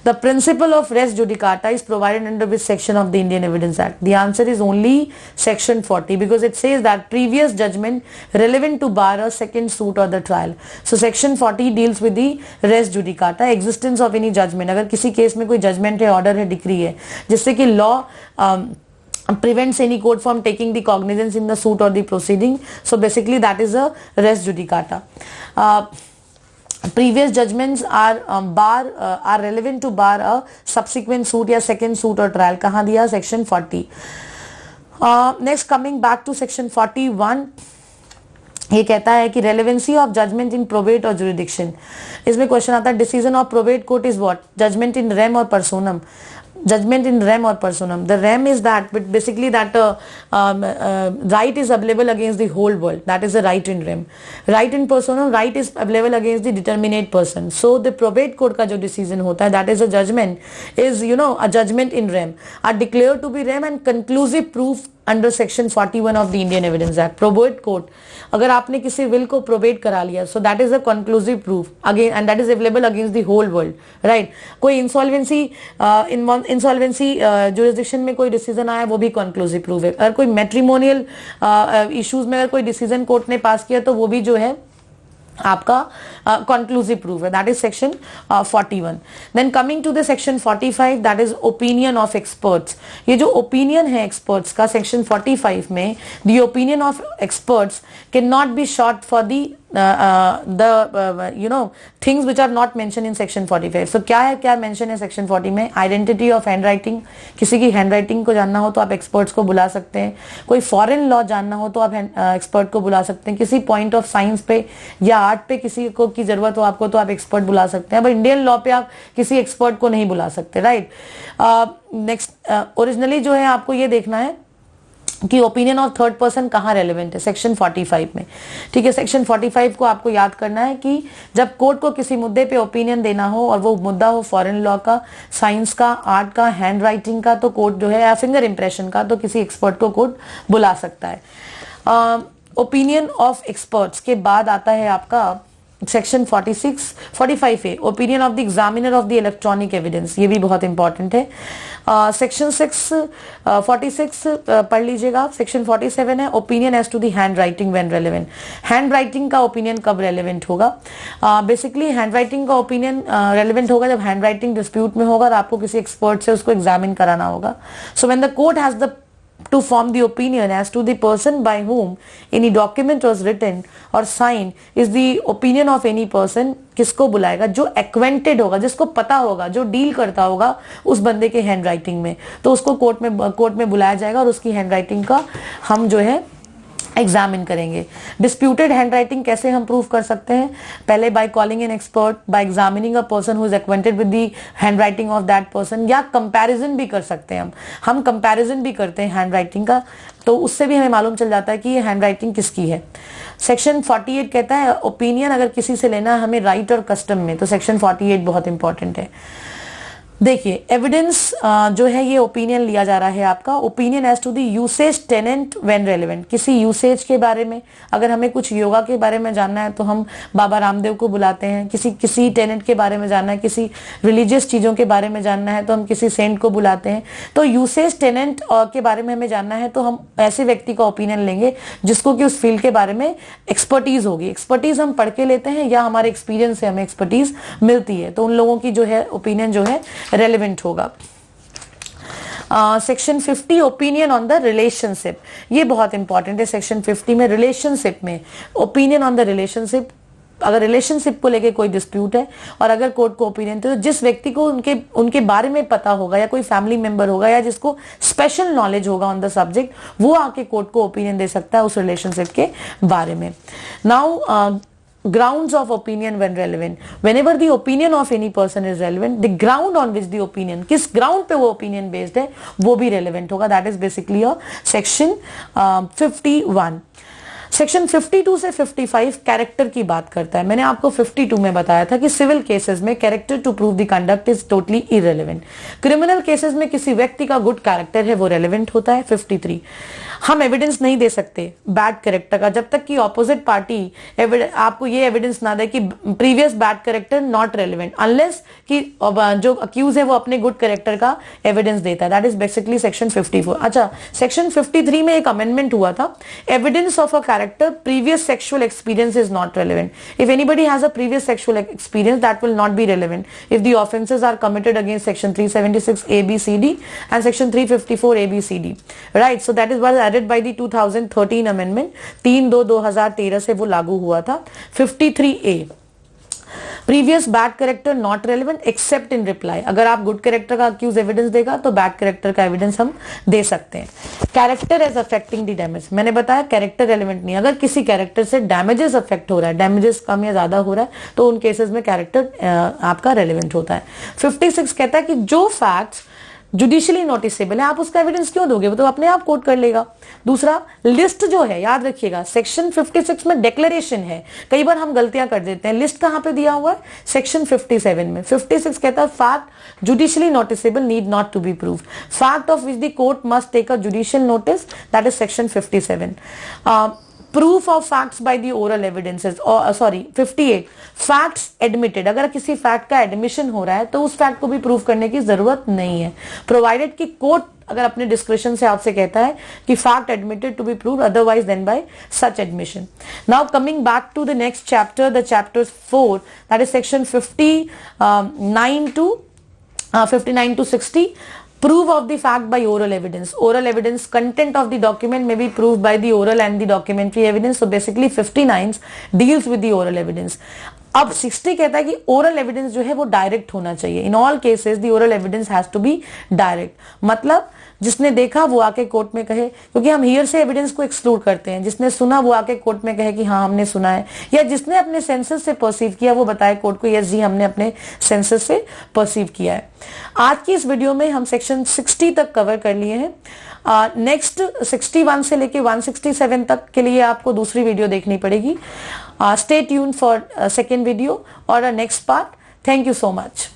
the principle of res judicata is provided under which section of the Indian Evidence Act? The answer is only section 40 because it says that previous judgment relevant to bar a second suit or the trial. So section 40 deals with the res judicata, existence of any judgment. अगर किसी केस में कोई जजमेंट है, ऑर्डर है, डिक्री है, जिससे कि law prevents any court from taking the cognizance in the suit or the proceeding. So basically that is a res judicata. Previous judgments are relevant to bar a subsequent suit या second suit or trial. कहाँ दिया? Section 40. Next coming back to section 41, ये कहता है कि relevancy of judgment in probate or jurisdiction. इसमें क्वेश्चन आता है decision of probate court is what? Judgment in rem or personam. Judgment in rem or personam. The rem is that, but basically that right is available against the whole world. That is the right in rem. Right in personam, right is available against the determinate person. So the probate court का जो decision होता है, that is a judgment, is a judgment in rem, are declared to be rem and conclusive proof under section 41 of the Indian evidence act. Probate court, अगर आपने किसी विल को प्रोबेट करा लिया, so that is a conclusive proof again and that is available against the whole world, right. कोई इंसॉल्वेंसी जुरिस्डिक्शन में कोई डिसीजन आया, वो भी कंक्लूसिव प्रूफ है। अगर कोई मैट्रिमोनियल इश्यूज में अगर कोई डिसीजन कोर्ट ने पास किया तो वो भी जो है आपका कंक्लूसिव प्रूफ है। That is section 41। Then coming to the section 45, that is opinion of experts. ये जो ओपिनियन है एक्सपर्ट्स का सेक्शन 45 में, the opinion of experts can not be short for things which are not mention in section 45। So क्या मेंशन है सेक्शन 40 में? आइडेंटिटी ऑफ हैंड राइटिंग, किसी की हैंड राइटिंग को जानना हो तो आप एक्सपर्ट्स को बुला सकते हैं। कोई फॉरेन लॉ जानना हो तो आप एक्सपर्ट को बुला सकते हैं। किसी पॉइंट ऑफ साइंस पे या आर्ट पे किसी को की जरूरत हो आपको तो आप एक्सपर्ट बुला सकते हैं, बट इंडियन लॉ पे आप किसी एक्सपर्ट को नहीं बुला सकते, राइट। नेक्स्ट ओरिजिनली जो है आपको ये देखना है कि ओपिनियन ऑफ थर्ड पर्सन कहाँ रेलेवेंट है, सेक्शन 45 में, ठीक है। सेक्शन 45 को आपको याद करना है कि जब कोर्ट को किसी मुद्दे पे ओपिनियन देना हो और वो मुद्दा हो फॉरेन लॉ का, साइंस का, आर्ट का, हैंड राइटिंग का, तो कोर्ट जो है, या फिंगर इंप्रेशन का, तो किसी एक्सपर्ट को कोर्ट बुला सकता है। ओपिनियन ऑफ एक्सपर्ट्स के बाद आता है आपका सेक्शन 45 है, opinion of the examiner of the electronic evidence. ये भी बहुत इंपॉर्टेंट है। सेक्शन 46 पढ़ लीजिएगा। सेक्शन 47 है opinion as to the handwriting when relevant. Handwriting का ओपिनियन कब रेलेवेंट होगा? बेसिकली हैंड राइटिंग का ओपिनियन रेलेवेंट होगा जब हैंड राइटिंग डिस्प्यूट में होगा और आपको किसी एक्सपर्ट से उसको एग्जामिन कराना होगा। So when the court has the to form the opinion as to the person by whom any document was written or signed is the opinion of any person, किसको बुलाएगा? जो acquainted होगा, जिसको पता होगा, जो डील करता होगा उस बंदे के हैंड राइटिंग में, तो उसको कोर्ट में बुलाया जाएगा और उसकी हैंड राइटिंग का हम जो है एग्जामिन करेंगे। डिस्प्यूटेड हैंडराइटिंग कैसे हम प्रूव कर सकते हैं? पहले by calling an expert, bye examining a person who is acquainted with the handwriting of that person, या कंपैरिजन भी कर सकते हैं हम कंपैरिजन भी करते हैं हैंडराइटिंग का, तो उससे भी हमें मालूम चल जाता है कि ये हैंडराइटिंग किसकी है। सेक्शन 48 कहता है ओपिनियन अगर किसी से लेना है हमें राइट और कस्टम में, तो सेक्शन 48 बहुत इंपॉर्टेंट है। देखिए एविडेंस जो है ये ओपिनियन लिया जा रहा है आपका, opinion as to the usage tenant when relevant, किसी यूसेज के बारे में, अगर हमें कुछ योगा के बारे में जानना है तो हम बाबा रामदेव को बुलाते हैं, किसी टेनेंट के बारे में जानना है, किसी रिलीजियस चीजों के बारे में जानना है तो हम किसी सेंट को बुलाते हैं। तो यूसेज टेनेंट के बारे में हमें जानना है तो हम ऐसे व्यक्ति का ओपिनियन लेंगे जिसको कि उस फील्ड के बारे में एक्सपर्टीज होगी। एक्सपर्टीज हम पढ़ के लेते हैं या हमारे एक्सपीरियंस से हमें एक्सपर्टीज मिलती है, तो उन लोगों की जो है ओपिनियन जो है रेलेवेंट होगा। Section 50 opinion on the relationship, ये बहुत इंपॉर्टेंट है। सेक्शन 50 में रिलेशनशिप में ओपिनियन ऑन द रिलेशनशिप, अगर रिलेशनशिप को लेके कोई डिस्प्यूट है और अगर कोर्ट को ओपिनियन, तो जिस व्यक्ति को उनके बारे में पता होगा या कोई फैमिली मेंबर होगा या जिसको स्पेशल नॉलेज होगा ऑन द सब्जेक्ट, वो आके कोर्ट को ओपिनियन दे सकता है उस रिलेशनशिप के बारे में। Now grounds of opinion when relevant, whenever the opinion of any person is relevant, the ground on which the opinion, किस ground पे वो opinion based है वो भी relevant होगा। that is basically a section 51। Section 52 से 55 कैरेक्टर की बात करता है। मैंने आपको 52 में बताया था कि सिविल केसेस में character to prove the conduct is totally irrelevant. Criminal cases में किसी व्यक्ति का गुड कैरेक्टर है वो रेलेवेंट होता है। 53 हम एविडेंस नहीं दे सकते बैड कैरेक्टर का जब तक कि ऑपोजिट पार्टी आपको ये एविडेंस ना दे कि previous bad character not relevant, unless कि जो अक्यूज है वो अपने गुड कैरेक्टर का एविडेंस देता है। That is basically section 54। अच्छा, सेक्शन 53 में एक अमेंडमेंट हुआ था, evidence of a character previous sexual experience is not relevant. If anybody has a previous sexual experience, that will not be relevant if the offenses are committed against section 376 ABCD and section 354 ABCD, right? So that is what added by the 2013 amendment, 3/2/2013 से वो लागू हुआ था। 53A previous bad character not relevant accept in reply, अगर आप गुड कैरेक्टर का अक्यूज एविडेंस देगा तो बैड कैरेक्टर का एविडेंस हम दे सकते हैं। Character as affecting the damage, मैंने बताया कैरेक्टर रेलेवेंट नहीं, अगर किसी कैरेक्टर से डैमेजेस अफेक्ट हो रहा है, डैमेजेस कम या ज्यादा हो रहा है तो उन केसेस में कैरेक्टर आपका रेलेवेंट होता है। 56 कहता है कि जो फैक्ट्स जुडिशियली नोटिसेबल है आप उसका एविडेंस क्यों दोगे, वो तो अपने आप कोट कर लेगा। दूसरा, लिस्ट जो है याद रखिएगा सेक्शन 56 में डिक्लेरेशन है, कई बार हम गलतियां कर देते हैं। लिस्ट कहां पे दिया हुआ है? सेक्शन 57 में। 56 कहता है fact judicially noticeable need not to be proved, fact of which the court must take a judicial notice, that is section 57। Proof of facts by the oral evidences, sorry 58 facts admitted, अगर किसी फैक्ट का एडमिशन हो रहा है तो उस फैक्ट को भी प्रूव करने की जरूरत नहीं है, प्रोवाइडेड कि कोर्ट अगर अपने डिस्क्रिप्शन से आपसे कहता है कि fact admitted to be prove otherwise then by such admission. Now coming back to the next chapter, the chapter 4, that is section 59 to 60, proof of the fact by oral evidence. Oral evidence, content of the document may be proved by the oral and the documentary evidence. So basically 59 deals with the oral evidence. अब 60 कहता है कि ओरल एविडेंस जो है वो डायरेक्ट होना चाहिए। In all cases the oral evidence has to be direct, मतलब जिसने देखा वो आके कोर्ट में कहे, क्योंकि हम हियर से एविडेंस को एक्सक्लूड करते हैं, जिसने सुना वो आके कोर्ट में कहे कि हाँ हमने सुना है, या जिसने अपने सेंसेस से परसीव किया वो बताए कोर्ट को यस जी हमने अपने सेंसेस से परसीव किया है। आज की इस वीडियो में हम सेक्शन 60 तक कवर कर लिए हैं। नेक्स्ट 61 से लेके 167 तक के लिए आपको दूसरी वीडियो देखनी पड़ेगी। Stay tuned for second video और next part. Thank you so much.